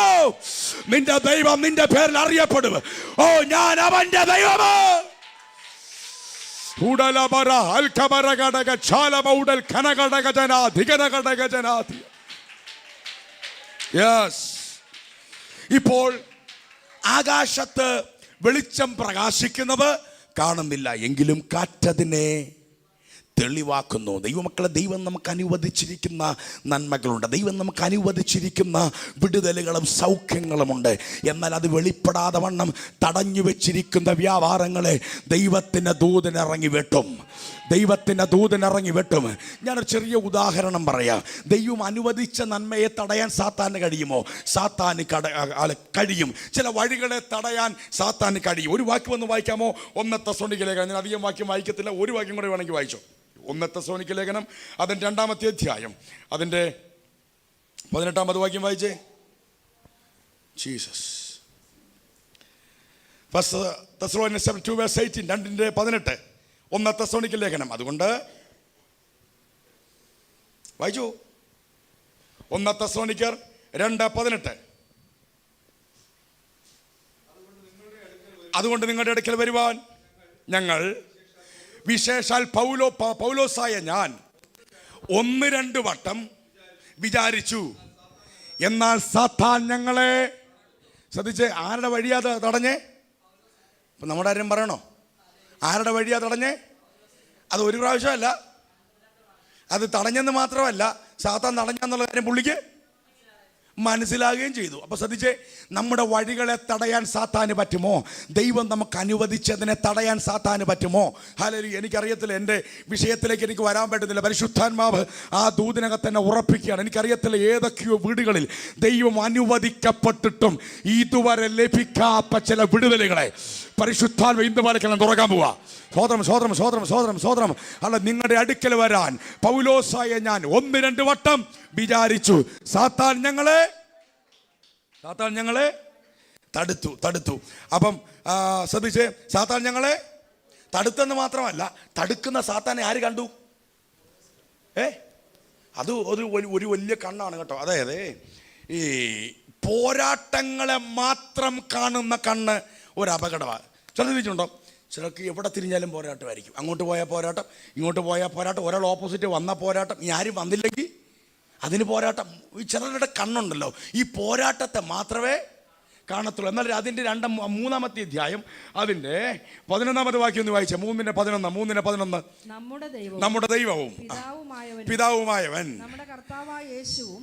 നിന്റെ ദൈവം നിന്റെ പേരിൽ അറിയപ്പെടും. ഓ, ഞാൻ അവന്റെ ദൈവമോ. ഇപ്പോൾ ആകാശത്ത് വെളിച്ചം പ്രകാശിക്കുന്നത് കാണുന്നില്ല, എങ്കിലും കാറ്റതിനെ തെളിവാക്കുന്നു. ദൈവമക്കളെ, ദൈവം നമുക്ക് അനുവദിച്ചിരിക്കുന്ന നന്മകളുണ്ട്, ദൈവം നമുക്ക് അനുവദിച്ചിരിക്കുന്ന വിടുതലുകളും സൗഖ്യങ്ങളുമുണ്ട്. എന്നാൽ അത് വെളിപ്പെടാതെ വണ്ണം തടഞ്ഞു വെച്ചിരിക്കുന്ന വ്യാപാരങ്ങളെ ദൈവത്തിൻ്റെ ദൂതനിറങ്ങി വെട്ടും, ദൈവത്തിൻ്റെ ദൂതനിറങ്ങി വെട്ടും. ഞാനൊരു ചെറിയ ഉദാഹരണം പറയാം. ദൈവം അനുവദിച്ച നന്മയെ തടയാൻ സാത്താന് കഴിയുമോ? സാത്താന് കഴിയും. ചില വഴികളെ തടയാൻ സാത്താന് കഴിയും. ഒരു വാക്യം ഒന്ന് വായിക്കാമോ? 1 തെസ്സലോനിക്ക ലേഖനം. ഞാൻ അധികം വാക്യം വായിക്കത്തില്ല, ഒരു വാക്യം കൂടെ വേണമെങ്കിൽ വായിച്ചോ. 1 തെസ്സലോനിക്ക ലേഖനം അതിൻ്റെ 2-ാമത്തെ അധ്യായം അതിൻ്റെ 18-ാമത് വാക്യം വായിച്ചേ. ജീസസ്. 1 Thessalonians 2:18, 2:18. 1 തെസ്സലോനിക്ക ലേഖനം. അതുകൊണ്ട് വായിച്ചു. 1 തെസ്സലോനിക്കർ 2:18. അതുകൊണ്ട് നിങ്ങളുടെ അടുക്കൽ വരുവാൻ ഞങ്ങൾ, വിശേഷാൽ പൗലോസായ ഞാൻ 1-2 വട്ടം വിചാരിച്ചു, എന്നാൽ സാത്താൻ ഞങ്ങളെ, ശ്രദ്ധിച്ച്, ആരുടെ വഴിയാ തടഞ്ഞേ? ഇപ്പം നമ്മുടെ ആരും പറയണോ? ആരുടെ വഴിയാ തടഞ്ഞേ? അത് ഒരു പ്രാവശ്യമല്ല, അത് തടഞ്ഞെന്ന് മാത്രമല്ല, സാത്താൻ തടഞ്ഞെന്നുള്ള കാര്യം പുള്ളിക്ക് മനസ്സിലാകുകയും ചെയ്തു. അപ്പോൾ ശ്രദ്ധിച്ചേ, നമ്മുടെ വഴികളെ തടയാൻ സാത്താന് പറ്റുമോ? ദൈവം നമുക്ക് അനുവദിച്ചതിനെ തടയാൻ സാത്താന് പറ്റുമോ? ഹല്ലേലൂയ. എനിക്കറിയത്തില്ല, എൻ്റെ വിഷയത്തിലേക്ക് എനിക്ക് വരാൻ പറ്റുന്നില്ല. പരിശുദ്ധാത്മാവ് ആ ദൂതനകത്ത് തന്നെ ഉറപ്പിക്കുകയാണ്. എനിക്കറിയത്തില്ല ഏതൊക്കെയോ വീടുകളിൽ ദൈവം അനുവദിക്കപ്പെട്ടിട്ടും ഇതുവരെ ലഭിക്കാത്ത ചില വിടുതലുകളെ പരിശുദ്ധാത്മാവ് ഇന്ന് പാലക്കെല്ലാം തുറക്കാൻ പോവാ. സ്വോത്രം സ്വോത്രം സ്വോത്രം സ്വോത്രം സ്വോത്രം. അല്ല, നിങ്ങളുടെ അടുക്കൽ വരാൻ പൗലോസായ ഞാൻ 1-2 വട്ടം വിചാരിച്ചു, സാത്താൻ ഞങ്ങളെ തടുത്തു. അപ്പം ശ്രദ്ധിച്ചേ, സാത്താൻ ഞങ്ങളെ തടുത്തെന്ന് മാത്രമല്ല, തടുക്കുന്ന സാത്താനെ ആര് കണ്ടു? അത് ഒരു വലിയ കണ്ണാണ് കേട്ടോ. അതായത് ഈ പോരാട്ടങ്ങളെ മാത്രം കാണുന്ന കണ്ണ് ഒരു അപകടമാണ്. ശ്രദ്ധിച്ചിട്ടുണ്ടോ? ചിലർക്ക് എവിടെ തിരിഞ്ഞാലും പോരാട്ടമായിരിക്കും. അങ്ങോട്ട് പോയാൽ പോരാട്ടം, ഇങ്ങോട്ട് പോയാൽ പോരാട്ടം, ഒരാൾ ഓപ്പോസിറ്റ് വന്ന പോരാട്ടം, ഇനി ആരും വന്നില്ലെങ്കിൽ അതിന് പോരാട്ടം. ഈ ചിലരുടെ കണ്ണുണ്ടല്ലോ, ഈ പോരാട്ടത്തെ മാത്രമേ കാണത്തുള്ളൂ. എന്നാൽ അതിൻ്റെ 3-ാമത്തെ അധ്യായം അതിൻ്റെ 11-ാമത് വാക്യം ഒന്ന് വായിച്ച. 3:11. നമ്മുടെ ദൈവവും പിതാവുമായവൻ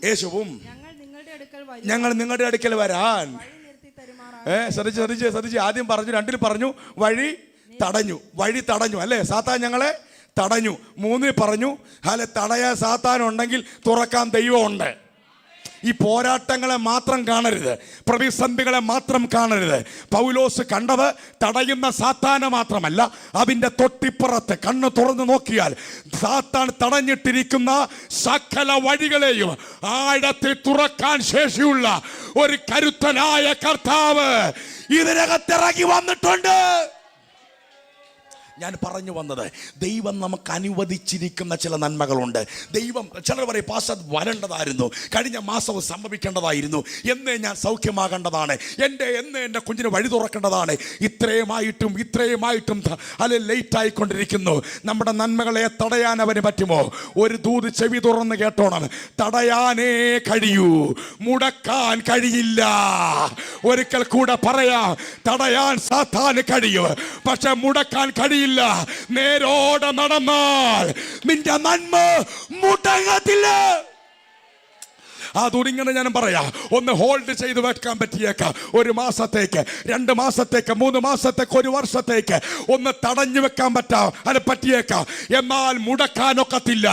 യേശുവും ഞങ്ങൾ നിങ്ങളുടെ അടുക്കൽ വരാൻ. ശ്രദ്ധിച്ച് ആദ്യം പറഞ്ഞു, 2 പറഞ്ഞു വഴി തടഞ്ഞു അല്ലേ, സാത്താൻ ഞങ്ങളെ തടഞ്ഞു. 3 പറഞ്ഞു അല്ലെ, തടയാൻ സാത്താൻ ഉണ്ടെങ്കിൽ തുറക്കാൻ ദൈവമുണ്ട്. ഈ പോരാട്ടങ്ങളെ മാത്രം കാണരുത്, പ്രതിസന്ധികളെ മാത്രം കാണരുത്. പൗലോസ് കണ്ടത് തടയുന്ന സാത്താനെ മാത്രമല്ല, അതിൻ്റെ തൊട്ടിപ്പുറത്ത് കണ്ണ് തുറന്നു നോക്കിയാൽ സാത്താൻ തടഞ്ഞിട്ടിരിക്കുന്ന സകല വഴികളെയും ആഴത്തിൽ തുറക്കാൻ ശേഷിയുള്ള ഒരു കരുത്തനായ കർത്താവ് ഇതിനകത്തിറങ്ങി വന്നിട്ടുണ്ട്. ഞാൻ പറഞ്ഞു വന്നത്, ദൈവം നമുക്ക് അനുവദിച്ചിരിക്കുന്ന ചില നന്മകളുണ്ട്. ദൈവം, ചിലർ പറയും പാസ്റ്റർ വരേണ്ടതായിരുന്നു, കഴിഞ്ഞ മാസവും സംഭവിക്കേണ്ടതായിരുന്നു, എന്നേ ഞാൻ സൗഖ്യമാകേണ്ടതാണ്, എൻ്റെ കുഞ്ഞിന് വഴി തുറക്കേണ്ടതാണ്. ഇത്രയുമായിട്ടും അല്ലെ ലേറ്റ് ആയിക്കൊണ്ടിരിക്കുന്നു. നമ്മുടെ നന്മകളെ തടയാൻ അവന് പറ്റുമോ? ഒരു ദൂത് ചെവി തുറന്ന് കേട്ടോണം. തടയാനേ കഴിയൂ, മുടക്കാൻ കഴിയില്ല. ഒരിക്കൽ കൂടെ പറയാം, തടയാൻ സാത്താന് കഴിയും, പക്ഷെ മുടക്കാൻ കഴിയില്ല. നേരോടെ നടന്നാൽ നിന്റെ നന്മ മുടങ്ങത്തില്ല. അതുടിങ്ങനെ ഞാൻ പറയാം, ഒന്ന് ഹോൾഡ് ചെയ്ത് വെക്കാൻ പറ്റിയേക്കാം. 1 മാസത്തേക്ക്, 2 മാസത്തേക്ക്, 3 മാസത്തേക്ക്, 1 വർഷത്തേക്ക് ഒന്ന് തടഞ്ഞു വെക്കാൻ പറ്റിയേക്കാം. എന്നാൽ മുടക്കാനൊക്കത്തില്ല.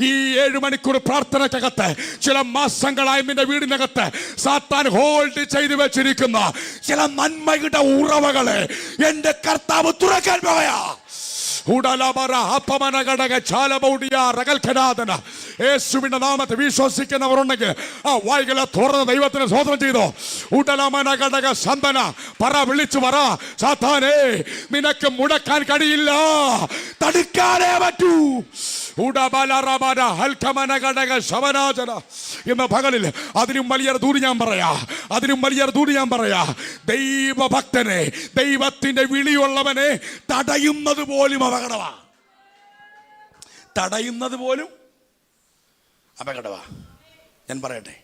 ഈ 7 മണിക്കൂർ പ്രാർത്ഥനക്കകത്ത് ചില മാസങ്ങളായി നിന്റെ വീടിനകത്ത് സാത്താൻ ഹോൾഡ് ചെയ്ത് വെച്ചിരിക്കുന്ന ചില നന്മയുടെ ഉറവകളെ എൻ്റെ കർത്താവ് തുറക്കാൻ പോയാ. യേശുവിന്റെ നാമത്തെ വിശ്വസിക്കുന്നവരുണ്ടെങ്കിൽ ആ വായികളെ തുറന്ന് ദൈവത്തിന് സ്വതന്ത്രം ചെയ്തോ. ഉടലമനഘടക സന്തന പറ, വിളിച്ചു പറ, സാത്താനേ നിനക്ക് മുടക്കാൻ കഴിയില്ല, തടുക്കാനേ പറ്റൂ. എന്ന പകലിൽ അതിനും വലിയൊരു ദൂത് ഞാൻ പറയാ. ദൈവഭക്തനെ, ദൈവത്തിന്റെ വിളിയുള്ളവനെ തടയുന്നത് പോലും അപകടമാ. ഞാൻ പറയട്ടെ,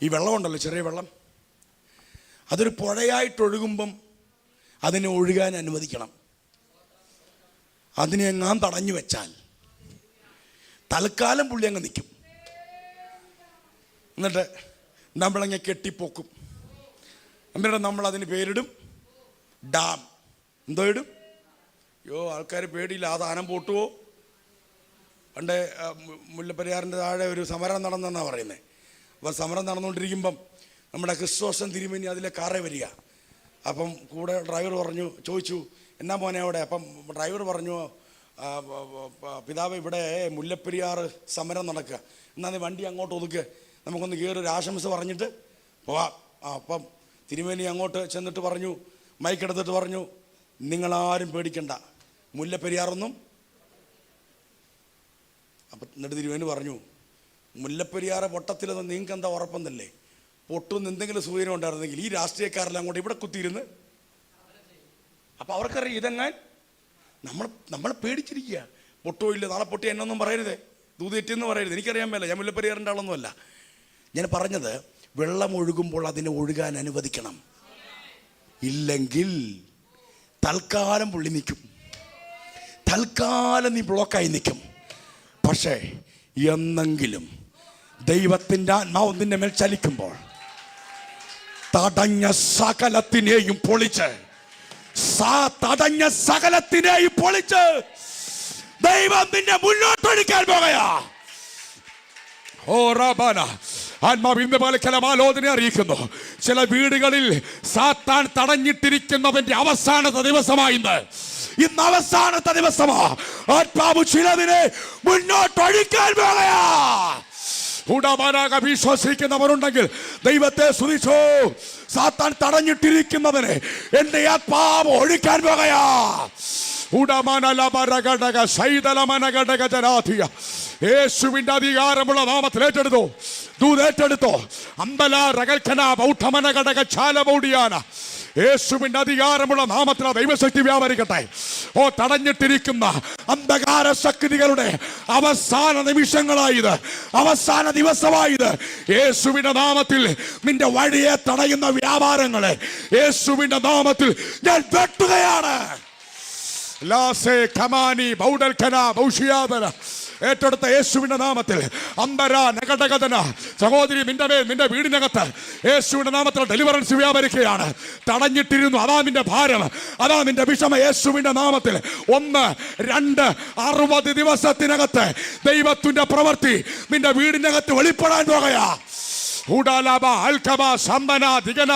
ഈ വെള്ളമുണ്ടല്ലോ, ചെറിയ വെള്ളം, അതൊരു പുഴയായിട്ടൊഴുകുമ്പം അതിനെ ഒഴുകാൻ അനുവദിക്കണം. അതിനെ എങ്ങാൻ തടഞ്ഞു വെച്ചാൽ തൽക്കാലം പുള്ളി അങ്ങ് നിൽക്കും. എന്നിട്ട് നമ്മളങ്ങ് കെട്ടിപ്പൊക്കും. എന്നിട്ട് നമ്മൾ അതിന് പേരിടും ഡാം. എന്തോ ഇടും? ആൾക്കാർ പേടിയില്ല, അത് ആനം പൊട്ടുവോ. പണ്ട് മുല്ലപ്പെരിയാറിൻ്റെ താഴെ ഒരു സമരം നടന്നെന്നാണ് പറയുന്നത്. അപ്പോൾ സമരം നടന്നുകൊണ്ടിരിക്കുമ്പം നമ്മുടെ ക്രിസ്തോസൻ തിരുമേനി അതിലെ കാറേ വരിക. അപ്പം കൂടെ ഡ്രൈവർ ചോദിച്ചു, എന്നാ മോനെ അവിടെ? അപ്പം ഡ്രൈവർ പറഞ്ഞു, പിതാവ് ഇവിടെ മുല്ലപ്പെരിയാർ സമരം നടക്കുക, എന്നാൽ വണ്ടി അങ്ങോട്ട് ഒതുക്കുക, നമുക്കൊന്ന് കയറി ഒരു ആശംസ പറഞ്ഞിട്ട് പോവാം. അപ്പം തിരുമേനി അങ്ങോട്ട് ചെന്നിട്ട് പറഞ്ഞു, മൈക്കെടുത്തിട്ട് പറഞ്ഞു, നിങ്ങളാരും പേടിക്കണ്ട, മുല്ലപ്പെരിയാറൊന്നും. അപ്പം എന്നിട്ട് തിരുമേനി പറഞ്ഞു, മുല്ലപ്പെരിയാറെ പൊട്ടത്തിലൊന്നും നിങ്ങൾക്ക് എന്താ ഉറപ്പെന്നല്ലേ? പൊട്ടുമെന്ന് എന്തെങ്കിലും സൂചന ഉണ്ടായിരുന്നെങ്കിൽ ഈ രാഷ്ട്രീയക്കാരെല്ലാം കൂടെ ഇവിടെ കുത്തിയിരുന്ന്. അപ്പം അവർക്കറിയാം ഇതെങ്ങാൻ നമ്മൾ പേടിച്ചിരിക്കുക. പൊട്ടോ ഇല്ല, നാളെ പൊട്ടി എന്നൊന്നും പറയരുതേ, ദൂതേറ്റെന്ന് പറയരുത്. എനിക്കറിയാൻ മേല, ഞാൻ മുല്ലപ്പെരിയാറിൻ്റെ ആളൊന്നുമല്ല. ഞാൻ പറഞ്ഞത്, വെള്ളം ഒഴുകുമ്പോൾ അതിനെ ഒഴുകാൻ അനുവദിക്കണം. ഇല്ലെങ്കിൽ തൽക്കാലം പുള്ളി നിൽക്കും, തൽക്കാലം നീ ബ്ലോക്കായി നിൽക്കും. പക്ഷേ എന്നെങ്കിലും ദൈവത്തിൻ്റെ ആത്മാവ് നിന്റെ മേൽ ചലിക്കുമ്പോൾ തടഞ്ഞ സകലത്തിനെയും പൊളിച്ച് ദൈവം നിന്നെ മുന്നോട്ടൊഴിക്കാൻ പോകയാ. ഓ റബ്ബാന, ആത്മാവ് ഇന്ന് പലക്കലം ആലോചന അറിയിക്കുന്നു. ചില വീടുകളിൽ സാത്താൻ തടഞ്ഞിട്ടിരിക്കുന്നവന്റെ അവസാനത്തെ ദിവസമായിന്ന്. ഇന്ന് അവസാനത്തെ ദിവസമാ. ആത്മാവ് ചിലതിനെ മുന്നോട്ടൊഴിക്കാൻ പോകയാ. വിശ്വസിക്കുന്നവരുണ്ടെങ്കിൽ ദൈവത്തെ സ്തുതിച്ചോ. സാത്താൻ തടഞ്ഞിട്ടിരിക്കുന്നവനെ എൻ്റെ ആത്മാവ് ഒഴിക്കാൻ പോകയാ. യേശുവിന്റെ അധികാരമുള്ള നാമത്തിൽ ഏറ്റെടുത്തോ, ദൂതേറ്റെടുത്തോ. അമ്പല രകൽക്കന ബൗദ്ധമന ഘടക ചാലമൗടിയാന. യേശുവിന്റെ അധികാരമുള്ള നാമത്തിൽ ദൈവശക്തി വ്യാപരിക്കട്ടെ. തടഞ്ഞിട്ടിരിക്കുന്ന അന്ധകാര ശക്തികളുടെ അവസാന നിമിഷങ്ങളായത്, അവസാന ദിവസമായത്, യേശുവിന്റെ നാമത്തിൽ നിന്റെ വഴിയെ തടയുന്ന വ്യാപാരങ്ങളെ യേശുവിന്റെ നാമത്തിൽ ഞാൻ വെട്ടുകയാണ്. ഏറ്റെടുത്ത യേശുവിന്റെ നാമത്തിൽ അന്തരാ നഗടകഥന സഹോദരി നിന്റെ മേൽ നിന്റെ വീടിനകത്ത് യേശുവിന്റെ നാമത്തിൽ ഡെലിവറൻസ് വ്യാപരിക്കുകയാണ്. തടഞ്ഞിട്ടിരുന്നു, അതാ നിന്റെ ഭാരം, അതാ നിന്റെ വിഷമം. യേശുവിന്റെ നാമത്തിൽ 1, 2, 60 ദിവസത്തിനകത്ത് ദൈവത്തിന്റെ പ്രവൃത്തി നിന്റെ വീടിനകത്ത് വെളിപ്പെടാൻ പോകുകയാ. ഉടാലാബ അൽക്കബ സമ്പന ദിഗന.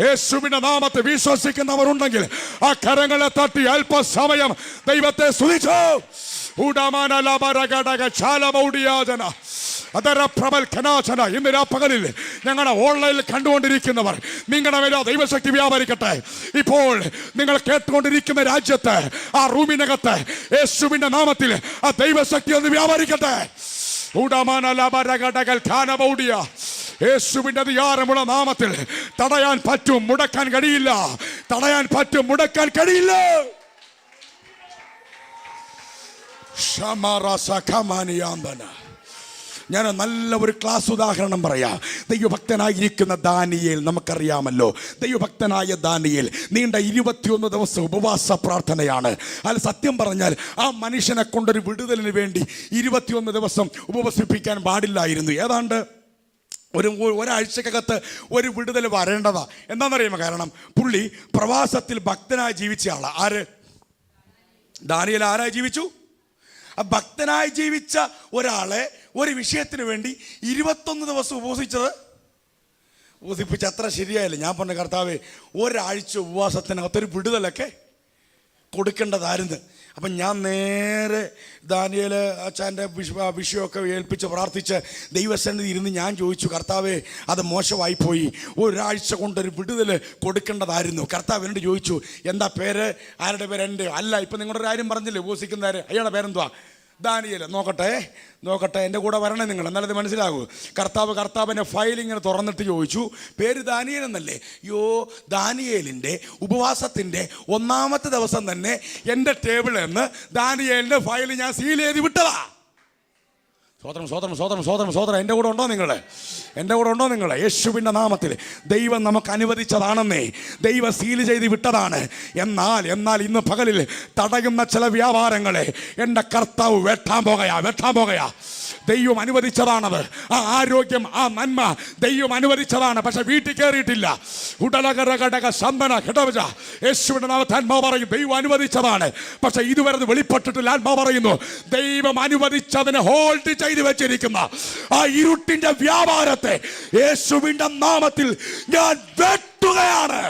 യേശുവിന്റെ നാമത്തെ വിശ്വസിക്കുന്നവരുണ്ടെങ്കിൽ ആ കരങ്ങളെ തട്ടി അല്പസമയം ദൈവത്തെ സ്തുതിച്ചു. ഇന്ന് രാപ്പകലിൽ ഞങ്ങളുടെ ഓൺലൈനിൽ കണ്ടുകൊണ്ടിരിക്കുന്നവർ നിങ്ങളുടെ മേലെ ദൈവശക്തി വ്യാപരിക്കട്ടെ. ഇപ്പോൾ നിങ്ങൾ കേട്ടുകൊണ്ടിരിക്കുന്ന രാജ്യത്ത് ആ റൂമിനകത്ത് യേശുവിന്റെ നാമത്തിൽ ആ ദൈവശക്തി ഒന്ന് വ്യാപരിക്കട്ടെ. യേശുവിന്റെ അധികാരമുള്ള നാമത്തിൽ തടയാൻ പറ്റും, മുടക്കാൻ കഴിയില്ല. തടയാൻ പറ്റും, മുടക്കാൻ കഴിയില്ല. ഞാൻ നല്ല ഒരു ക്ലാസ് ഉദാഹരണം പറയാം. ദൈവഭക്തനായിരിക്കുന്ന ദാനിയേൽ നമുക്കറിയാമല്ലോ. ദൈവഭക്തനായ ദാനിയേൽ നീണ്ട 21 ദിവസം ഉപവാസ പ്രാർത്ഥനയാണ്. അതിൽ സത്യം പറഞ്ഞാൽ ആ മനുഷ്യനെ കൊണ്ടൊരു വിടുതലിന് വേണ്ടി 21 ദിവസം ഉപവസിപ്പിക്കാൻ പാടില്ലായിരുന്നു. ഏതാണ്ട് ഒരാഴ്ചക്കകത്ത് ഒരു വിടുതൽ വരേണ്ടതാ. എന്താണെന്നറിയുമോ? കാരണം പുള്ളി പ്രവാസത്തിൽ ഭക്തനായി ജീവിച്ച ആളാ. ആര്? ദാനിയേൽ ആരായി ജീവിച്ചു? ഭക്തനായി ജീവിച്ച ഒരാളെ ഒരു വിഷയത്തിന് വേണ്ടി 21 ദിവസം ഉപവസിപ്പിച്ച അത്ര ശരിയായില്ല. ഞാൻ പറഞ്ഞ കർത്താവേ, ഒരാഴ്ച ഉപവാസത്തിനകത്തൊരു വിടുതലൊക്കെ കൊടുക്കേണ്ടതായിരുന്നു. അപ്പം ഞാൻ നേരെ ദാനിയേൽ അച്ഛൻ്റെ വിഷയമൊക്കെ ഏൽപ്പിച്ച് പ്രാർത്ഥിച്ച് ദൈവസന്നിധി ഇരുന്ന് ഞാൻ ചോദിച്ചു, കർത്താവേ അത് മോശമായിപ്പോയി, ഒരാഴ്ച കൊണ്ടൊരു വിടുതൽ കൊടുക്കേണ്ടതായിരുന്നു. കർത്താവ് എന്നോട് ചോദിച്ചു, എന്താ പേര്? ആരുടെ പേര്? എൻ്റെ അല്ല, ഇപ്പം നിങ്ങളുടെ ഒരു കാര്യം പറഞ്ഞില്ലേ ഉപവസിക്കുന്നവർ, അയാളുടെ പേരെന്തുവാ? ദാനിയേൽ. നോക്കട്ടെ, എൻ്റെ കൂടെ വരണേ നിങ്ങൾ, എന്നാലത് മനസ്സിലാകൂ. കർത്താവിൻ്റെ ഫയൽ ഇങ്ങനെ തുറന്നിട്ട് ചോദിച്ചു, പേര് ദാനിയേൽ എന്നല്ലേ? ദാനിയേലിൻ്റെ ഉപവാസത്തിൻ്റെ 1-ാമത്തെ ദിവസം തന്നെ എൻ്റെ ടേബിളിൽ നിന്ന് ദാനിയേലിൻ്റെ ഫയൽ ഞാൻ സീൽ ചെയ്ത് വിട്ടതാ. സ്വതന്ത്രം. എൻ്റെ കൂടെ ഉണ്ടോ നിങ്ങൾ? യേശുവിൻ്റെ നാമത്തിൽ ദൈവം നമുക്ക് അനുവദിച്ചതാണെന്നേ, ദൈവം സീൽ ചെയ്ത് വിട്ടതാണ്. എന്നാൽ ഇന്ന് പകലിൽ തടയുന്ന ചില വ്യാപാരങ്ങളെ എൻ്റെ കർത്താവ് വെട്ടാൻ പോകയാ. ദൈവം അനുവദിച്ചതാണത്. ആ ആരോഗ്യം, ആ നന്മ ദൈവം അനുവദിച്ചതാണ്. പക്ഷെ വീട്ടിൽ കയറിയിട്ടില്ല. യേശുവിന്റെ നാമത്തിൽ ആത്മാവ് പറയും ദൈവം അനുവദിച്ചതാണ്, പക്ഷെ ഇതുവരെ വെളിപ്പെട്ടിട്ടില്ല. ആത്മാവ് പറയുന്നു ദൈവം അനുവദിച്ചതിനെ ഹോൾഡ് ചെയ്ത് വെച്ചിരിക്കുന്ന ആ ഇരുട്ടിന്റെ വ്യാപാരത്തെ യേശുവിന്റെ നാമത്തിൽ ഞാൻ വെട്ടുകയാണ്.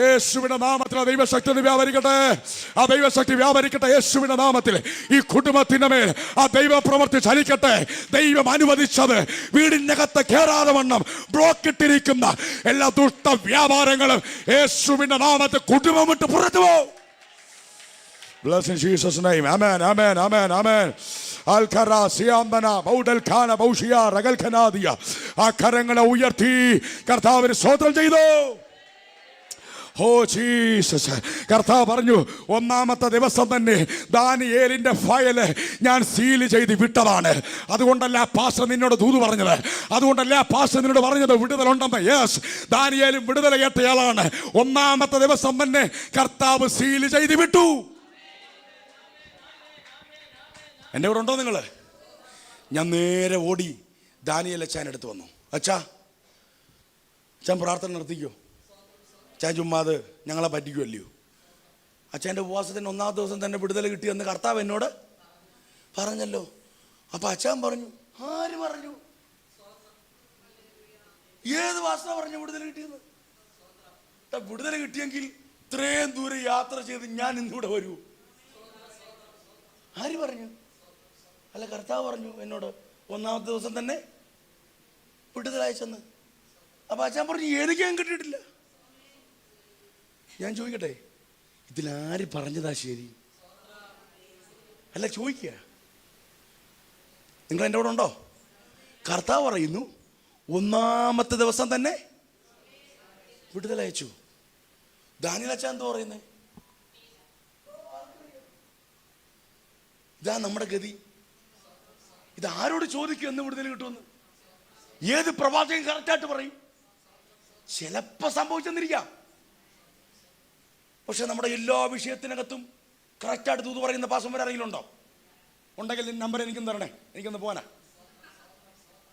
യേശുവിന്റെ നാമത്തിൽ ആ ദൈവശക്തി വ്യാപരിക്കട്ടെ. ആ ദൈവശക്തി വ്യാപരിക്കട്ടെ യേശുവിന്റെ നാമത്തിൽ. ഈ കുടുംബത്തിന്റെ മേൽ ആ ദൈവ പ്രവൃത്തി ചലിക്കട്ടെ. ദൈവം അനുവദിച്ചത് വീടിനകത്ത് കയറാതെ വണ്ണം ബ്ലോക്കിട്ടിരിക്കുന്ന എല്ലാ ദുഷ്ട വ്യാപാരങ്ങളും യേശുവിന്റെ നാമത്തിൽ കുടുംബം വിട്ട് പുറത്തു പോകും. Bless in Jesus' name. Amen. ആ കരങ്ങളെ ഉയർത്തി കർത്താവിന് സ്തോത്രം ചെയ്തു. Oh Jesus. കർത്താവ് പറഞ്ഞു 1-ാമത്തെ ദിവസം തന്നെ ദാനിയേലിന്റെ ഫയല് ഞാൻ സീൽ ചെയ്ത് വിട്ടതാണ്. അതുകൊണ്ടല്ല പാസ്റ്റർ നിന്നോട് ദൂത് പറഞ്ഞത്, അതുകൊണ്ടല്ല പാസ്റ്റർ നിന്നോട് പറഞ്ഞത് വിടുതലുണ്ടെന്ന്. യെസ്, ദാനിയേലും വിടുതല കേട്ടയാളാണ്. 1-ാമത്തെ ദിവസം തന്നെ കർത്താവ് സീൽ ചെയ്ത് വിട്ടു. എൻ്റെ കൂടെ ഉണ്ടോ നിങ്ങൾ? ഞാൻ നേരെ ഓടി ദാനിയേൽ അച്ഛൻ അടുത്ത് വന്നു. അച്ഛൻ പ്രാർത്ഥന നടത്തിക്കോ. അച്ഛൻ ചുമ്മാത് ഞങ്ങളെ പറ്റിക്കുമല്ലയോ? അച്ഛൻ്റെ ഉപവാസത്തിന് 1-ാമത്തെ ദിവസം തന്നെ വിടുതൽ കിട്ടിയെന്ന് കർത്താവ് എന്നോട് പറഞ്ഞല്ലോ. അപ്പം അച്ഛൻ പറഞ്ഞു, ആര് പറഞ്ഞു? ഏത് വാസന പറഞ്ഞു വിടുതൽ കിട്ടിയെന്ന്? വിടുതൽ കിട്ടിയെങ്കിൽ ഇത്രയും ദൂരം യാത്ര ചെയ്ത് ഞാൻ ഇന്നിവിടെ വരൂ? ആര് പറഞ്ഞു? അല്ല, കർത്താവ് പറഞ്ഞു എന്നോട് 1-ാമത്തെ ദിവസം തന്നെ വിടുതലയച്ചെന്ന്. അപ്പം അച്ഛൻ പറഞ്ഞു എനിക്ക് ഞാൻ കിട്ടിയിട്ടില്ല. ഞാൻ ചോദിക്കട്ടെ, ഇതിലാര് പറഞ്ഞതാ ശരി? അല്ല, ചോദിക്കുക. നിങ്ങൾ എൻ്റെ കൂടെ ഉണ്ടോ? കർത്താവ് പറയുന്നു 1-ാമത്തെ ദിവസം തന്നെ വിടുതലയച്ചു. ദാനിയേൽ അച്ഛൻ എന്തോ പറയുന്നേ? ഇതാ നമ്മുടെ ഗതി. ഇതാരോട് ചോദിക്കും എന്ന് വിടുതൽ കിട്ടുമെന്ന്? ഏത് പ്രവാചകൻ കറക്റ്റായിട്ട് പറയും? ചിലപ്പോൾ സംഭവിച്ചെന്നിരിക്കാം. പക്ഷെ നമ്മുടെ എല്ലാ വിഷയത്തിനകത്തും കറക്റ്റായിട്ട് തൂത് പറയുന്ന പാസന്മാർ ആരെങ്കിലും ഉണ്ടെങ്കിൽ നമ്പർ എനിക്കും തരണേ, എനിക്കൊന്ന് പോനാ.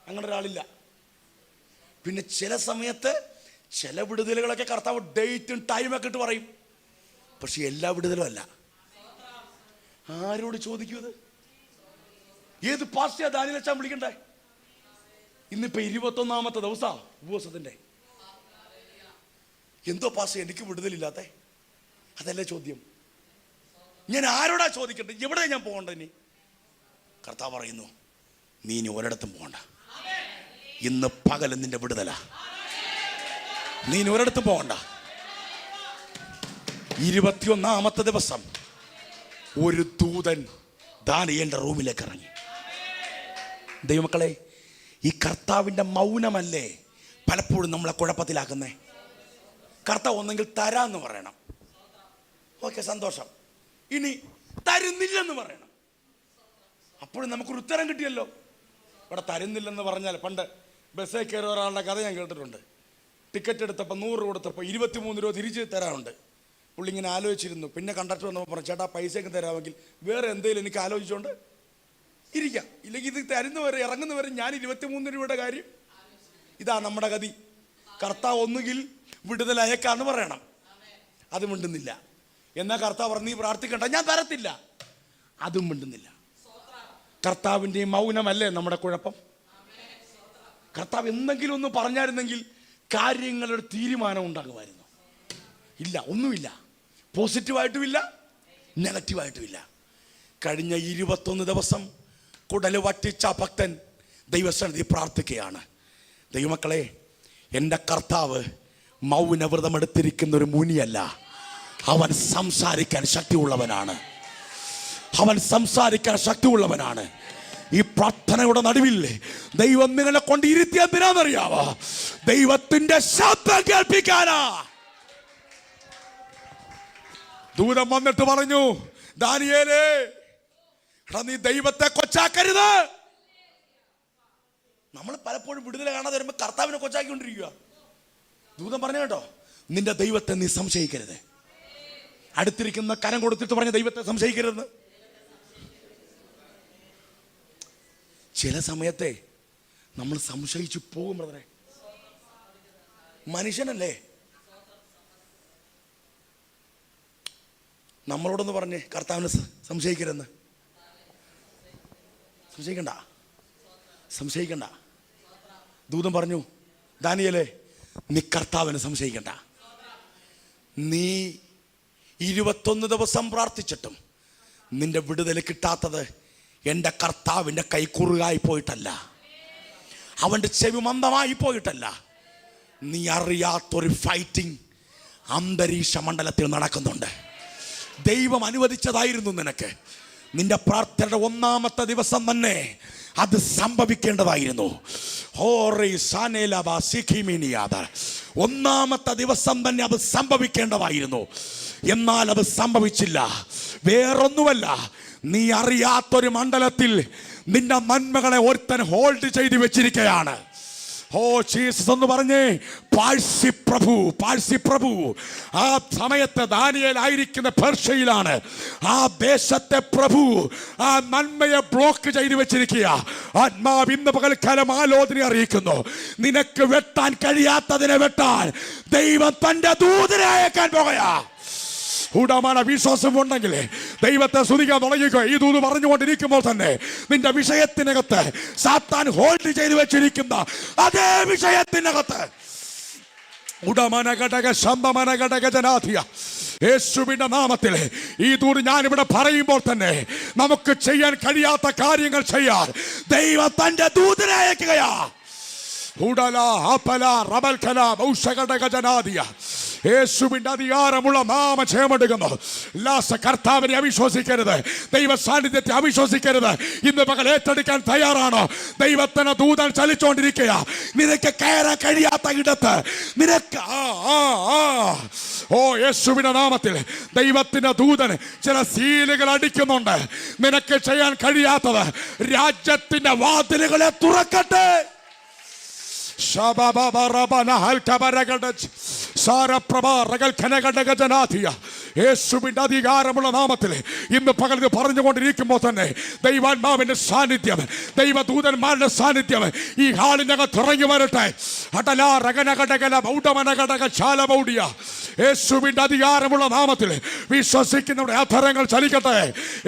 അങ്ങനെ ഒരാളില്ല. പിന്നെ ചില സമയത്ത് ചില വിടുതലുകളൊക്കെ കർത്താവ് ഡേറ്റും ടൈമൊക്കെ ഇട്ട് പറയും. പക്ഷെ എല്ലാ വിടുതലും അല്ല. ആരോട് ചോദിക്കൂ? ഇത് ഏത് പാസ്റ്റർ ദാനിയേൽ അച്ഛൻ വിളിക്കണ്ടേ? ഇന്നിപ്പോ 21ാമത്തെ ദിവസമാണ് ഉപവാസത്തിന്റെ. എന്തോ പാസ്റ്റർ എനിക്ക് വിടുതലില്ലാത്ത? അതല്ലേ ചോദ്യം. ഞാൻ ആരോടാ ചോദിക്കട്ടെ? എവിടെ ഞാൻ പോകണ്ട? ഇനി കർത്താവ് പറയുന്നു, നീ ഇനി ഒരിടത്തും പോകണ്ട. ഇന്ന് പകൽ നിന്റെ വിടുതല. നീ ഇനി ഒരിടത്തും പോകണ്ട. 21ാമത്തെ ദിവസം ഒരു ദൂതൻ ദാനിയേലിന്റെ റൂമിലേക്ക് ഇറങ്ങി. ദൈവമക്കളെ, ഈ കർത്താവിന്റെ മൗനമല്ലേ പലപ്പോഴും നമ്മളെ കുഴപ്പത്തിലാക്കുന്നേ. കർത്താവ് ഒന്നെങ്കിൽ തരാന്ന് പറയണം, ഓക്കെ സന്തോഷം. ഇനി തരുന്നില്ലെന്ന് പറയണം, അപ്പോഴും നമുക്കൊരു ഉത്തരം കിട്ടിയല്ലോ. ഇവിടെ തരുന്നില്ലെന്ന് പറഞ്ഞാൽ, പണ്ട് ബസ്സിൽ കയറിയ ഒരാളുടെ കഥ ഞാൻ കേട്ടിട്ടുണ്ട്. ടിക്കറ്റ് എടുത്തപ്പോൾ 100 രൂപ കൊടുത്തപ്പോൾ 23 രൂപ തിരിച്ച് തരാറുണ്ട്. പുള്ളി ഇങ്ങനെ ആലോചിച്ചിരുന്നു. പിന്നെ കണ്ടക്ടർ വന്നപ്പോൾ പറഞ്ഞു, ചേട്ടാ പൈസയൊക്കെ തരാമെങ്കിൽ വേറെ എന്തെങ്കിലും എനിക്ക് ആലോചിച്ചുകൊണ്ട് ഇരിക്കാം, ഇല്ലെങ്കിൽ ഇത് തരുന്നവരെ ഇറങ്ങുന്നവരെ ഞാൻ 23 രൂപയുടെ കാര്യം. ഇതാ നമ്മുടെ ഗതി. കർത്താവ് ഒന്നുകിൽ വിടുതൽ അയക്കാന്ന് പറയണം, അത് മിണ്ടുന്നില്ല. എന്നാൽ കർത്താവ് പറഞ്ഞു, നീ പ്രാർത്ഥിക്കണ്ട, ഞാൻ തരത്തില്ല, അതും മിണ്ടുന്നില്ല. കർത്താവിൻ്റെ മൗനമല്ലേ നമ്മുടെ കുഴപ്പം? കർത്താവ് എന്തെങ്കിലും ഒന്ന് പറഞ്ഞായിരുന്നെങ്കിൽ കാര്യങ്ങളുടെ തീരുമാനം ഉണ്ടാകുമായിരുന്നു. ഇല്ല, ഒന്നുമില്ല. പോസിറ്റീവായിട്ടുമില്ല, നെഗറ്റീവായിട്ടുമില്ല. കഴിഞ്ഞ 21 ദിവസം കുടൽ വറ്റിച്ച ഭക്തൻ ദൈവസന്നിധി പ്രാർത്ഥിക്കുകയാണ്. ദൈവമക്കളെ, എൻ്റെ കർത്താവ് മൗനവ്രതമെടുത്തിരിക്കുന്ന ഒരു മുനിയല്ല. അവൻ സംസാരിക്കാൻ ശക്തിയുള്ളവനാണ്. അവൻ സംസാരിക്കാൻ ശക്തിയുള്ളവനാണ്. ഈ പ്രാർത്ഥനയുടെ നടുവിൽ ദൈവം നിങ്ങളെ കൊണ്ട് ഇരുത്തി എന്തിനാണെന്നറിയാവോ? ദൈവത്തിന്റെ ശബ്ദം കേൾപ്പിക്കാനാ. ദൂതൻ വന്നിട്ട് പറഞ്ഞു, ദാനിയേലേ, നീ ദൈവത്തെ കൊച്ചാക്കരുത്. നമ്മൾ പലപ്പോഴും വിടുതല കാണാതെ വരുമ്പോൾ കർത്താവിനെ കൊച്ചാക്കിക്കൊണ്ടിരിക്കുക. ദൂതൻ പറഞ്ഞു കേട്ടോ, നിന്റെ ദൈവത്തെ നീ സംശയിക്കരുത്. അടുത്തിരിക്കുന്ന കരം കൊടുത്തിട്ട് പറഞ്ഞ ദൈവത്തെ സംശയിക്കരുത്. ചില സമയത്തെ നമ്മൾ സംശയിച്ചു പോകും ബ്രദറെ. മനുഷ്യനല്ലേ. നമ്മളോടൊന്ന് പറഞ്ഞേ, കർത്താവിനെ സംശയിക്കരുതെന്ന്. സംശയിക്കണ്ട. ദൂതൻ പറഞ്ഞു, ദാനിയേലേ, നീ കർത്താവിനെ സംശയിക്കണ്ട. നീ 21 ദിവസം പ്രാർത്ഥിച്ചിട്ടും നിന്റെ വിടുതൽ കിട്ടാത്തത് എൻ്റെ കർത്താവിൻ്റെ കൈ കുറുകായി പോയിട്ടല്ല, അവൻ്റെ ചെവി മന്ദമായി പോയിട്ടല്ല. നീ അറിയാത്തൊരു ഫൈറ്റിംഗ് അന്തരീക്ഷ മണ്ഡലത്തിൽ നടക്കുന്നുണ്ട്. ദൈവം അനുവദിച്ചതായിരുന്നു നിനക്ക്. നിന്റെ പ്രാർത്ഥനയുടെ 1ാമത്തെ ദിവസം തന്നെ അത് സംഭവിക്കേണ്ടതായിരുന്നു. 1ാമത്തെ ദിവസം തന്നെ അത് സംഭവിക്കേണ്ടതായിരുന്നു. എന്നാൽ അത് സംഭവിച്ചില്ല. വേറൊന്നുമല്ല, നീ അറിയാത്തൊരു മണ്ഡലത്തിൽ നിന്റെ നന്മകളെ ഒരുത്തൻ ഹോൾഡ് ചെയ്ത് വെച്ചിരിക്കുകയാണ്. ഓ ജീസസ് എന്ന് പറഞ്ഞേ, പാഴ്സി പ്രഭു ആ സമയത്ത് ദാനിയേൽ ആയിരിക്കുന്ന പേർഷ്യയിലാണ്. ആ ദേശത്തെ പ്രഭു ആ നന്മയെ ബ്ലോക്ക് ചെയ്ത് വെച്ചിരിക്കുക. ആത്മാവ് ഇന്ന് പകൽക്കാലം ആലോചന അറിയിക്കുന്നു, നിനക്ക് വെട്ടാൻ കഴിയാത്തതിനെ വെട്ടാൻ ദൈവം തന്റെ ദൂതനെ അയക്കാൻ പോകുകയാ. കൂടமான വിശ്വാസം ഉണ്ടെങ്കിൽ ദൈവത്തെ സ്തുതിക്കാൻ തുടങ്ങിക്കോ. ഈ ദൂത് പറഞ്ഞുകൊണ്ടിരിക്കുമ്പോൾ തന്നെ നിന്റെ വിഷയത്തിനകത്ത് സാത്താൻ ഹോൾഡ് ചെയ്ത് വെച്ചിരിക്കുന്ന അതേ വിഷയത്തിനകത്ത് യേശുവിന്റെ നാമത്തിൽ ഈ ദൂത് ഞാനിവിടെ പറയുമ്പോൾ തന്നെ നമുക്ക് ചെയ്യാൻ കഴിയാത്ത കാര്യങ്ങൾ ചെയ്യാൻ ദൈവം തന്റെ ദൂതനെ അയക്കുകയാ. യേശുവിന്റെ അധികാരമുള്ള നാമജയമെടുക്കുന്നു. കർത്താവിനെ അവിശ്വസിക്കരുത്, ദൈവ സാന്നിധ്യത്തെ അവിശ്വസിക്കരുത്. ഇന്ന് പകൽ ഏറ്റെടുക്കാൻ തയ്യാറാണോ? ദൈവത്തിന് ദൂതൻ ചലിച്ചുകൊണ്ടിരിക്കുക. നിനക്ക് കയറാൻ കഴിയാത്ത ഇടത്ത് നിനക്ക് ഓ യേശുവിന്റെ നാമത്തിൽ ദൈവത്തിന്റെ ദൂതൻ ചില സീലുകൾ അടിക്കുന്നുണ്ട്. നിനക്ക് ചെയ്യാൻ കഴിയാത്തത് രാജ്യത്തിന്റെ വാതിലുകളെ തുറക്കട്ടെ. യേശുവിന്റെ അധികാരമുള്ള നാമത്തിൽ ഇന്ന് പകൽ ഇത് പറഞ്ഞുകൊണ്ടിരിക്കുമ്പോൾ തന്നെ ദൈവാത്മാവിന്റെ സാന്നിധ്യം, ദൈവദൂതന്മാരുടെ സാന്നിധ്യം ഈ ഹാളിനകത്ത് ഇറങ്ങി വരട്ടെ. യേശുവിന്റെ അധികാരമുള്ള നാമത്തിൽ വിശ്വസിക്കുന്നവരുടെ അധരങ്ങൾ ചലിക്കട്ടെ.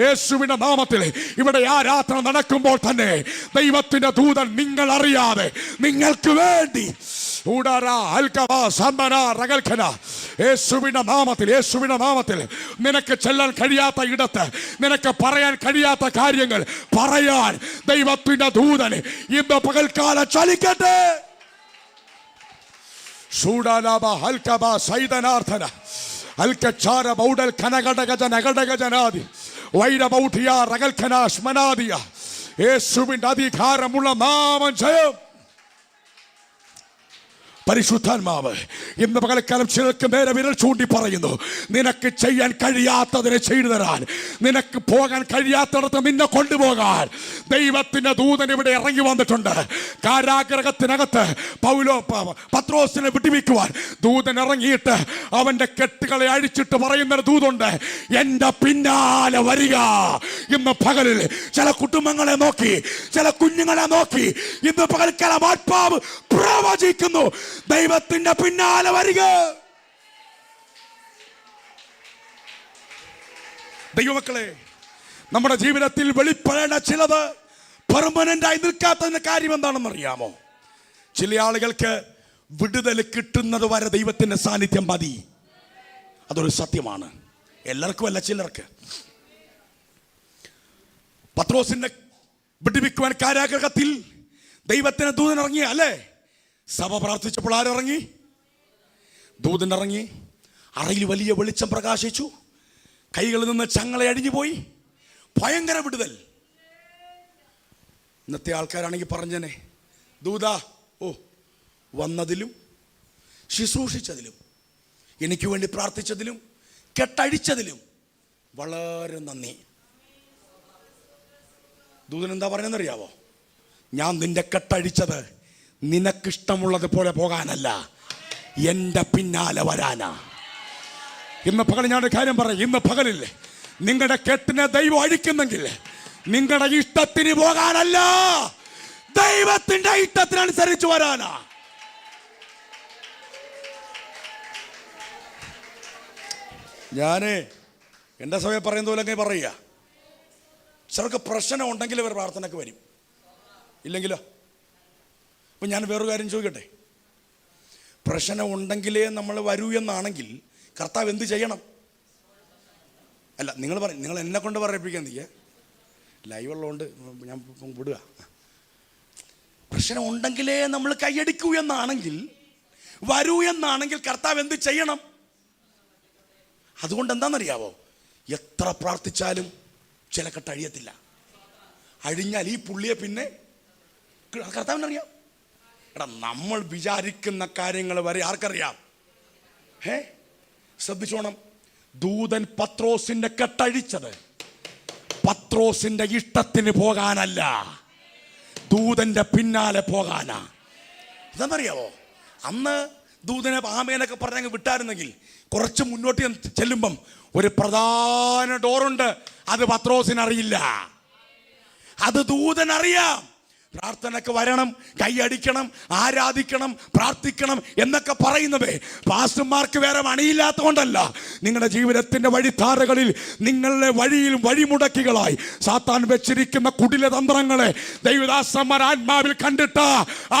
യേശുവിന്റെ നാമത്തിൽ ഇവിടെ ആരാധന നടക്കുമ്പോൾ തന്നെ ദൈവത്തിന്റെ ദൂതൻ നിങ്ങൾ അറിയാതെ നിങ്ങൾക്ക് വേണ്ടി യേശുവിന്റെ നാമത്തിൽ നിനക്ക് ചെല്ലാൻ കഴിയാത്ത ഇടത്ത്, നിനക്ക് പറയാൻ കഴിയാത്ത കാര്യങ്ങൾ പറയാൻ ദൈവത്തിന്റെ ദൂതൻ ഇന്ന് പകൽക്കാലം ചലിക്കട്ടെ. യേശുവിന്റെ അധികാരമുള്ള നാമം ജയം. പരിശുദ്ധാത്മാവ് ഇന്ന് പകൽക്കാലം ചിലർക്ക് നേരെ വിരൽ ചൂണ്ടി പറയുന്നു, നിനക്ക് ചെയ്യാൻ കഴിയാത്തതിനെ ചെയ്തു തരാൻ, നിനക്ക് പോകാൻ കഴിയാത്തടത്ത് നിന്നെ കൊണ്ടുപോകാൻ ദൈവത്തിന്റെ ദൂതൻ ഇവിടെ ഇറങ്ങി വന്നിട്ടുണ്ട്. കാരാഗ്രഹത്തിനകത്ത് പത്രോസിനെ വിട്ടുവയ്ക്കുവാൻ ദൂതൻ ഇറങ്ങിയിട്ട് അവന്റെ കെട്ടുകളെ അഴിച്ചിട്ട് പറയുന്നൊരു ദൂതുണ്ട്, എന്റെ പിന്നാലെ വരിക. ഇന്ന് പകലിൽ ചില കുടുംബങ്ങളെ നോക്കി, ചില കുഞ്ഞുങ്ങളെ നോക്കി ഇന്ന് പകൽക്കാലം ആത്മാവ് പ്രവചിക്കുന്നു, ദൈവത്തിന്റെ പിന്നാലെ വരിക. ദൈവമക്കളെ, നമ്മുടെ ജീവിതത്തിൽ വെളിപ്പെടേണ്ട ചിലത് പെർമനന്റ് ആയി നിൽക്കാത്തതിന്റെ കാര്യം എന്താണെന്ന് അറിയാമോ? ചില ആളുകൾക്ക് വിടുതൽ കിട്ടുന്നത് വരെ ദൈവത്തിന്റെ സാന്നിധ്യം മതി. അതൊരു സത്യമാണ്. എല്ലാവർക്കും അല്ല, ചിലർക്ക്. പത്രോസിനെ വിടുവിക്കുവാൻ കാരാഗ്രഹത്തിൽ ദൈവത്തിന് ദൂതൻ ഇറങ്ങി അല്ലേ? സഭ പ്രാർത്ഥിച്ചപ്പോൾ ആരിറങ്ങി? ദൂതൻ ഇറങ്ങി. അറയിൽ വലിയ വെളിച്ചം പ്രകാശിച്ചു. കൈകളിൽ നിന്ന് ചങ്ങളെ അഴിഞ്ഞുപോയി. ഭയങ്കര വിടുതൽ. ഇന്നത്തെ ആൾക്കാരാണെങ്കിൽ പറഞ്ഞനെ, ദൂതാ, വന്നതിലും ശുശ്രൂഷിച്ചതിലും എനിക്ക് വേണ്ടി പ്രാർത്ഥിച്ചതിലും കെട്ടഴിച്ചതിലും വളരെ നന്ദി. ദൂതൻ എന്താ പറയുന്നറിയാവോ? ഞാൻ നിന്റെ കെട്ടഴിച്ചത് നിനക്കിഷ്ടമുള്ളത് പോലെ പോകാനല്ല, എൻ്റെ പിന്നാലെ വരാനാ. ഇന്ന് പകൽ ഞാനൊരു കാര്യം പറയാം. ഇന്ന് പകലിൽ നിങ്ങളുടെ കെട്ടിനെ ദൈവം അഴിക്കുന്നെങ്കിൽ നിങ്ങളുടെ ഇഷ്ടത്തിന് പോകാനല്ല, ദൈവത്തിന്റെ ഇഷ്ടത്തിനനുസരിച്ച് വരാനാ. ഞാന് എൻ്റെ സമയം പറയുന്ന പോലെ അങ്ങനെ പറയുക. ചിലർക്ക് പ്രശ്നം ഉണ്ടെങ്കിൽ ഇവർ പ്രാർത്ഥനയ്ക്ക് വരും, ഇല്ലെങ്കിലോ? അപ്പം ഞാൻ വേറൊരു കാര്യം ചോദിക്കട്ടെ. പ്രശ്നം ഉണ്ടെങ്കിലേ നമ്മൾ വരൂ എന്നാണെങ്കിൽ കർത്താവ് എന്ത് ചെയ്യണം? അല്ല, നിങ്ങൾ പറയും, നിങ്ങൾ എന്നെ കൊണ്ട് പറയിപ്പിക്കാൻ തീയ ലൈവ് ഉള്ളതുകൊണ്ട് ഞാൻ വിടുക. പ്രശ്നം ഉണ്ടെങ്കിലേ നമ്മൾ കൈയടിക്കൂ എന്നാണെങ്കിൽ, വരൂ എന്നാണെങ്കിൽ കർത്താവ് എന്ത് ചെയ്യണം? അതുകൊണ്ട് എന്താണെന്നറിയാവോ? എത്ര പ്രാർത്ഥിച്ചാലും ചില കെട്ട് അഴിയത്തില്ല. അഴിഞ്ഞാൽ ഈ പുള്ളിയെ പിന്നെ കർത്താവിനറിയാം. എടാ, നമ്മൾ വിചാരിക്കുന്ന കാര്യങ്ങൾ വരെ ആർക്കറിയാം? ശ്രദ്ധിച്ചോണം. ദൂതൻ പത്രോസിന്റെ കെട്ടഴിച്ചത് പത്രോസിന്റെ ഇഷ്ടത്തിന് പോകാനല്ല, ദൂതന്റെ പിന്നാലെ പോകാനാ. ഇതെന്നറിയാവോ? അന്ന് ദൂതനെ ആമേനൊക്കെ പറഞ്ഞങ്ങ് വിട്ടായിരുന്നെങ്കിൽ കുറച്ച് മുന്നോട്ട് ചെല്ലുമ്പം ഒരു പ്രധാന ഡോറുണ്ട്. അത് പത്രോസിനറിയില്ല, അത് ദൂതനറിയാം. പ്രാർത്ഥനയ്ക്ക് വരണം, കൈയടിക്കണം, ആരാധിക്കണം, പ്രാർത്ഥിക്കണം എന്നൊക്കെ പറയുന്നത് പാസ്റ്റർമാർക്ക് വേറെ പണിയില്ലാത്ത കൊണ്ടല്ല. നിങ്ങളുടെ ജീവിതത്തിന്റെ വഴിത്താരകളിൽ, നിങ്ങളുടെ വഴിയിൽ വഴിമുടക്കികളായി സാത്താൻ വെച്ചിരിക്കുന്ന കുടില തന്ത്രങ്ങളെ ദൈവദാസന്മാർ ആത്മാവിൽ കണ്ടിട്ട്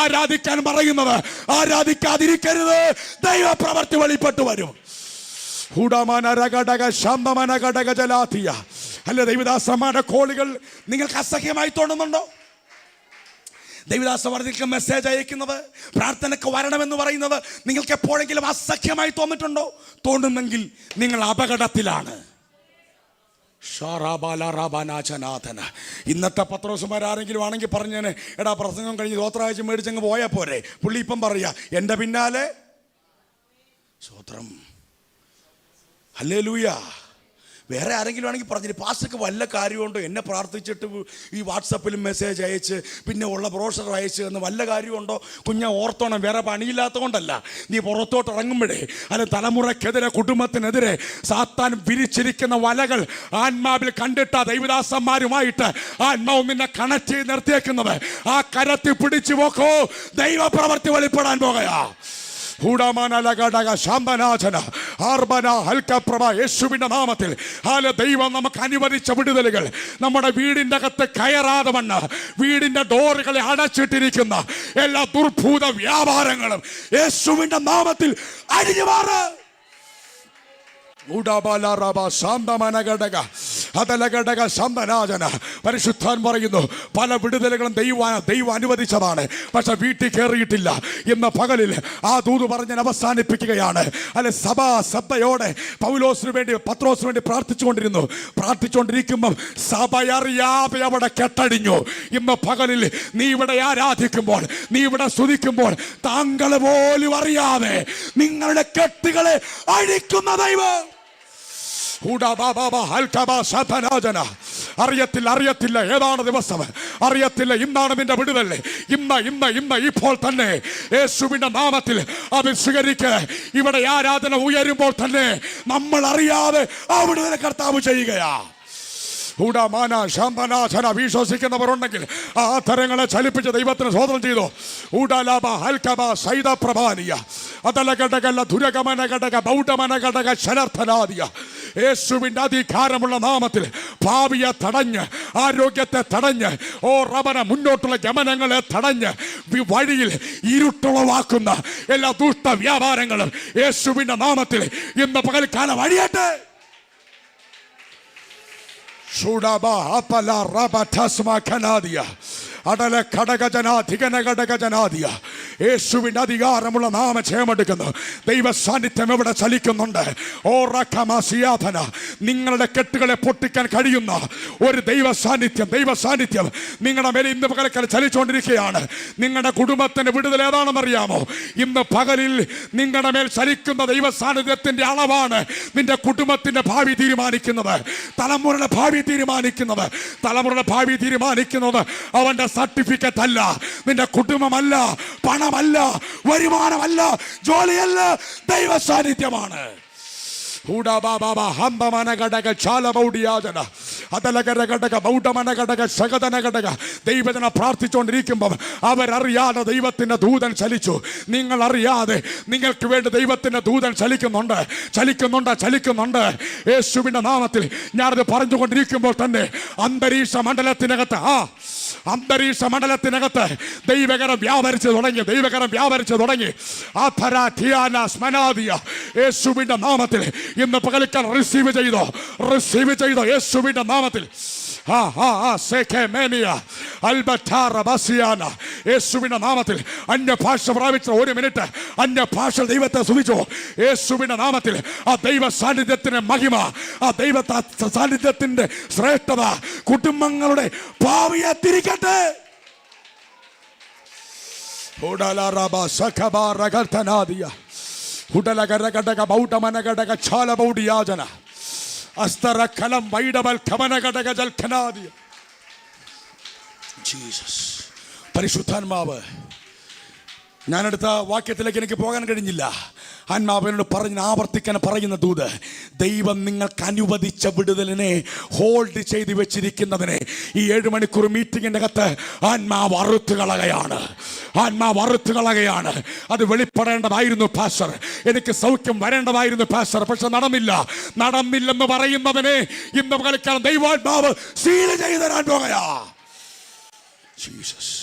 ആരാധിക്കാൻ പറയുന്നത്, ആരാധിക്കാതിരിക്കരുത്. ദൈവപ്രവൃത്തി വെളിപ്പെട്ടു വരും. അല്ല, ദൈവദാസന്മാരുടെ കോളുകൾ നിങ്ങൾക്ക് അസഹ്യമായി തോന്നുന്നുണ്ടോ? ദൈവദാസന്മാർക്ക് മെസ്സേജ് അയക്കുന്നത്, പ്രാർത്ഥനയ്ക്ക് വരണമെന്ന് പറയുന്നത് നിങ്ങൾക്ക് എപ്പോഴെങ്കിലും അസഖ്യമായി തോന്നിട്ടുണ്ടോ? തോന്നുന്നെങ്കിൽ നിങ്ങൾ അപകടത്തിലാണ്. ഇന്നത്തെ പത്രോസുമാരാരെങ്കിലും ആണെങ്കിൽ പറഞ്ഞേനെ, എടാ പ്രസംഗം കഴിഞ്ഞ് സ്വോത്രാഴ്ച മേടിച്ചങ്ങ് പോയാൽ പോരെ. പുള്ളി ഇപ്പം പറയാ, എൻ്റെ പിന്നാലെ സ്വോത്രം. ഹല്ലേലൂയ. വേറെ ആരെങ്കിലും ആണെങ്കിൽ പറഞ്ഞിട്ട് പാസ്റ്റർക്ക് വല്ല കാര്യമുണ്ടോ എന്നെ പ്രാർത്ഥിച്ചിട്ട് ഈ വാട്സപ്പിലും മെസ്സേജ് അയച്ച് പിന്നെ ഉള്ള ബ്രോഷർ അയച്ച് എന്ന് വല്ല കാര്യമുണ്ടോ? കുഞ്ഞ ഓർത്തോണം, വേറെ പണിയില്ലാത്തതുകൊണ്ടല്ല. നീ പുറത്തോട്ട് ഇറങ്ങുമ്പോഴേ അല്ല തലമുറക്കെതിരെ കുടുംബത്തിനെതിരെ സാത്താൻ വിരിച്ചിരിക്കുന്ന വലകൾ ആത്മാവിൽ കണ്ടിട്ടാ ദൈവദാസന്മാരുമായിട്ട് ആത്മാവ് നിന്നെ കണക്ട് ചെയ്ത് നിർത്തിയേക്കുന്നത്. ആ കരത്തിൽ പിടിച്ചു പോക്കോ, ദൈവപ്രവൃത്തി വെളിപ്പെടാൻ പോകയാ. യേശുവിന്റെ നാമത്തിൽ ദൈവം നമുക്ക് അനുവദിച്ച വിടുതലുകൾ നമ്മുടെ വീടിന്റെ അകത്ത് കയറാതെ വണ്ണം വീടിന്റെ ഡോറുകളെ അടച്ചിട്ടിരിക്കുന്ന എല്ലാ ദുർഭൂത വ്യാപാരങ്ങളും യേശുവിന്റെ നാമത്തിൽ അഴിഞ്ഞു മാറ്. പരിശുദ്ധാൻ പറയുന്നു, പല വിടുതലുകളും ദൈവം അനുവദിച്ചതാണ്, പക്ഷെ വീട്ടിൽ കയറിയിട്ടില്ല. ഇന്ന് പകലിൽ ആ ദൂത് പറഞ്ഞ് അവസാനിപ്പിക്കുകയാണ്. അല്ലെ, സഭയോടെ പൗലോസിന് വേണ്ടി പത്രോസിന് വേണ്ടി പ്രാർത്ഥിച്ചുകൊണ്ടിരിക്കുമ്പോൾ സഭയറിയാതെ അവിടെ കെട്ടടിഞ്ഞു. ഇന്ന് പകലിൽ നീ ഇവിടെ ആരാധിക്കുമ്പോൾ, നീ ഇവിടെ സ്തുതിക്കുമ്പോൾ താങ്കൾ പോലും അറിയാതെ നിങ്ങളുടെ കെട്ടുകളെ അഴിക്കുന്ന ദൈവം. അറിയത്തില്ല ഏതാണ് ദിവസം, അറിയത്തില്ല ഇന്നാണ് നിന്റെ വിടുതൽ. ഇന്ന് ഇപ്പോൾ തന്നെ യേശുവിന്റെ നാമത്തിൽ അത് സ്വീകരിക്കുക. ഇവിടെ ആരാധന ഉയരുമ്പോൾ തന്നെ നമ്മൾ അറിയാതെ ആ വിടുതൽ കർത്താവ് ചെയ്യുകയാ. വിശ്വസിക്കുന്നവരുണ്ടെങ്കിൽ ആ തരങ്ങളെ ചലിപ്പിച്ച് ദൈവത്തിന് സ്വതന്ത്രം ചെയ്തു. യേശുവിന്റെ അധികാരമുള്ള നാമത്തിൽ ഭാവിയെ തടഞ്ഞ്, ആരോഗ്യത്തെ തടഞ്ഞ്, മുന്നോട്ടുള്ള ഗമനങ്ങളെ തടഞ്ഞ് വഴിയിൽ ഇരുട്ടുളവാക്കുന്ന എല്ലാ ദുഷ്ട വ്യാപാരങ്ങളും യേശുവിന്റെ നാമത്തിൽ ഇന്ന് പകൽക്കാലം അഴിയട്ടെ. യേശുവിന്റെ അധികാരമുള്ള നാമജയമെടുക്കുന്നു. ദൈവ സാന്നിധ്യം എവിടെ ചലിക്കുന്നുണ്ട്? നിങ്ങളുടെ കെട്ടുകളെ പൊട്ടിക്കാൻ കഴിയുന്ന ഒരു ദൈവ സാന്നിധ്യം നിങ്ങളുടെ മേലെ ഇന്ന് പകൽ ചലിച്ചുകൊണ്ടിരിക്കുകയാണ്. നിങ്ങളുടെ കുടുംബത്തിന്റെ വിടുതൽ ഏതാണെന്നറിയാമോ? ഇന്ന് പകലിൽ നിങ്ങളുടെ മേൽ ചലിക്കുന്ന ദൈവ സാന്നിധ്യത്തിന്റെ അളവാണ് നിന്റെ കുടുംബത്തിന്റെ ഭാവി തീരുമാനിക്കുന്നത്, തലമുറയുടെ ഭാവി തീരുമാനിക്കുന്നത് അവന്റെ സർട്ടിഫിക്കറ്റ് അല്ല, നിന്റെ കുടുംബമല്ല, പണമല്ല, വരുമാനമല്ല, ജോലിയല്ല, ദൈവ സാന്നിധ്യമാണ്. ദൈവജന പ്രാർത്ഥിച്ചുകൊണ്ടിരിക്കുമ്പോൾ അവരറിയാതെ ദൈവത്തിന്റെ ദൂതൻ ചലിച്ചു. നിങ്ങൾ അറിയാതെ നിങ്ങൾക്ക് വേണ്ടി ദൈവത്തിന്റെ ദൂതൻ ചലിക്കുന്നുണ്ട്. യേശുവിന്റെ നാമത്തിൽ ഞാനത് പറഞ്ഞുകൊണ്ടിരിക്കുമ്പോൾ തന്നെ അന്തരീക്ഷ മണ്ഡലത്തിനകത്ത് ദൈവകരം വ്യാപരിച്ചു തുടങ്ങി. യേശുവിന്റെ നാമത്തിൽ ഇന്ന് പകലിക്കാൻ റിസീവ് ചെയ്തോ യേശുവിന്റെ നാമത്തിൽ. യേശുവിന്റെ നാമത്തിൽ അന്യഭാഷ പ്രാപിച്ച 1 മിനിറ്റ് അന്യഭാഷ ദൈവത്തെ സ്തുതിച്ചു. യേശുവിന്റെ നാമത്തിൽ ആ ദൈവ സാന്നിധ്യത്തിന്റെ മഹിമ, ആ ദൈവ സാന്നിധ്യത്തിന്റെ ശ്രേഷ്ഠത കുടുംബങ്ങളുടെ ഭാവിയെ തിരിക്കട്ടെ. പരിശുദ്ധാത്മാവ്, ഞാനെടുത്ത വാക്യത്തിലേക്ക് എനിക്ക് പോകാൻ കഴിഞ്ഞില്ല. ആത്മാവിനോട് ആവർത്തിക്കാൻ പറയുന്ന ദൂത്, ദൈവം നിങ്ങൾക്ക് അനുവദിച്ച വിടുതലിനെ ഹോൾഡ് ചെയ്ത് വെച്ചിരിക്കുന്നതിനെ ഈ 7 മണിക്കൂർ മീറ്റിങ്ങിൻ്റെ അകത്ത് ആത്മാവ് അറുത്ത് കളയുകയാണ്. അത് വെളിപ്പെടേണ്ടതായിരുന്നു പാസ്റ്റർ, എനിക്ക് സൗഖ്യം വരേണ്ടതായിരുന്നു പാസ്റ്റർ, പക്ഷെ നടന്നില്ലെന്ന് പറയുന്നതിനെ ഇന്ന് കളിക്കാൻ ദൈവാത്മാവ് സീൽ ചെയ്ത് തരാൻ പോകുകയാ. ജീസസ്,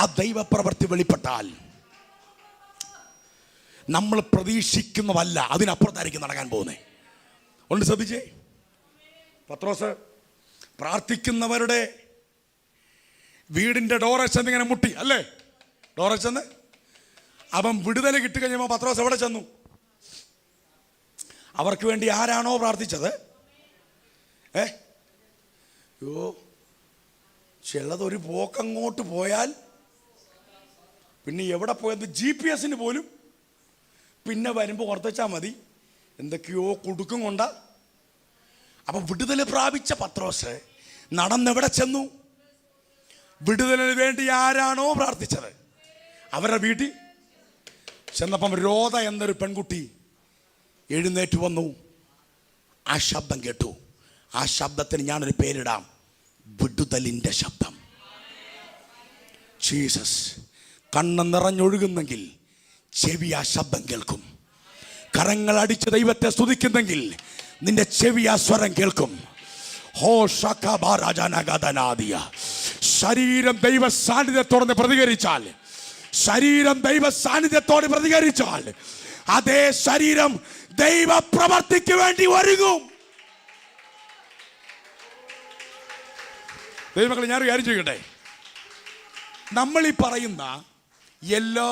ആ ദൈവപ്രവൃത്തി വെളിപ്പെട്ടാൽ നമ്മൾ പ്രതീക്ഷിക്കുന്നതല്ല, അതിനപ്പുറത്തായിരിക്കും നടക്കാൻ പോകുന്നത്. ഒന്ന് ശ്രദ്ധിച്ചേ, പത്രോസ് പ്രാർത്ഥിക്കുന്നവരുടെ വീടിന്റെ ഡോറച്ചെന്ന് ഇങ്ങനെ മുട്ടി, അല്ലേ? ഡോറച്ചെന്ന് അവൻ വിടുതൽ കിട്ടിക്കഴിഞ്ഞപ്പോൾ പത്രോസ് എവിടെ ചെന്നു? അവർക്ക് വേണ്ടി ആരാണോ പ്രാർത്ഥിച്ചത്, ചിലതൊരു പോക്കങ്ങോട്ട് പോയാൽ പിന്നെ എവിടെ പോയത് GPS പോലും പിന്നെ വരുമ്പോൾ ഓർത്തുവെച്ചാൽ മതി, എന്തൊക്കെയോ കുടുക്കും കൊണ്ട അപ്പൊ വിടുതൽ പ്രാപിച്ച പത്രോസ് നടന്നെവിടെ ചെന്നു? വിടുതലിന് വേണ്ടി ആരാണോ പ്രാർത്ഥിച്ചത് അവരുടെ വീട്ടിൽ ചെന്നപ്പം രോധ എന്നൊരു പെൺകുട്ടി എഴുന്നേറ്റ് വന്നു. ആ ശബ്ദം കേട്ടു. ആ ശബ്ദത്തിന് ഞാനൊരു പേരിടാം, വിടുതലിൻ്റെ ശബ്ദം. ജീസസ്. കണ്ണ് നിറഞ്ഞൊഴുകുന്നെങ്കിൽ ചെവി ആ ശബ്ദം കേൾക്കും. കരങ്ങൾ അടിച്ച് ദൈവത്തെ സ്തുതിക്കുന്നെങ്കിൽ നിന്റെ ചെവി ആ സ്വരം കേൾക്കും. ശരീരം ദൈവ സാന്നിധ്യത്തോടെ പ്രതികരിച്ചാൽ, ശരീരം ദൈവ സാന്നിധ്യത്തോടെ പ്രതികരിച്ചാൽ അതേ ശരീരം ദൈവ പ്രവർത്തിക്ക് വേണ്ടി ഒരുങ്ങും. ദൈവമക്കളെ, ഞാനൊരു കാര്യം ചോദിക്കട്ടെ. നമ്മൾ ഈ പറയുന്ന എല്ലാ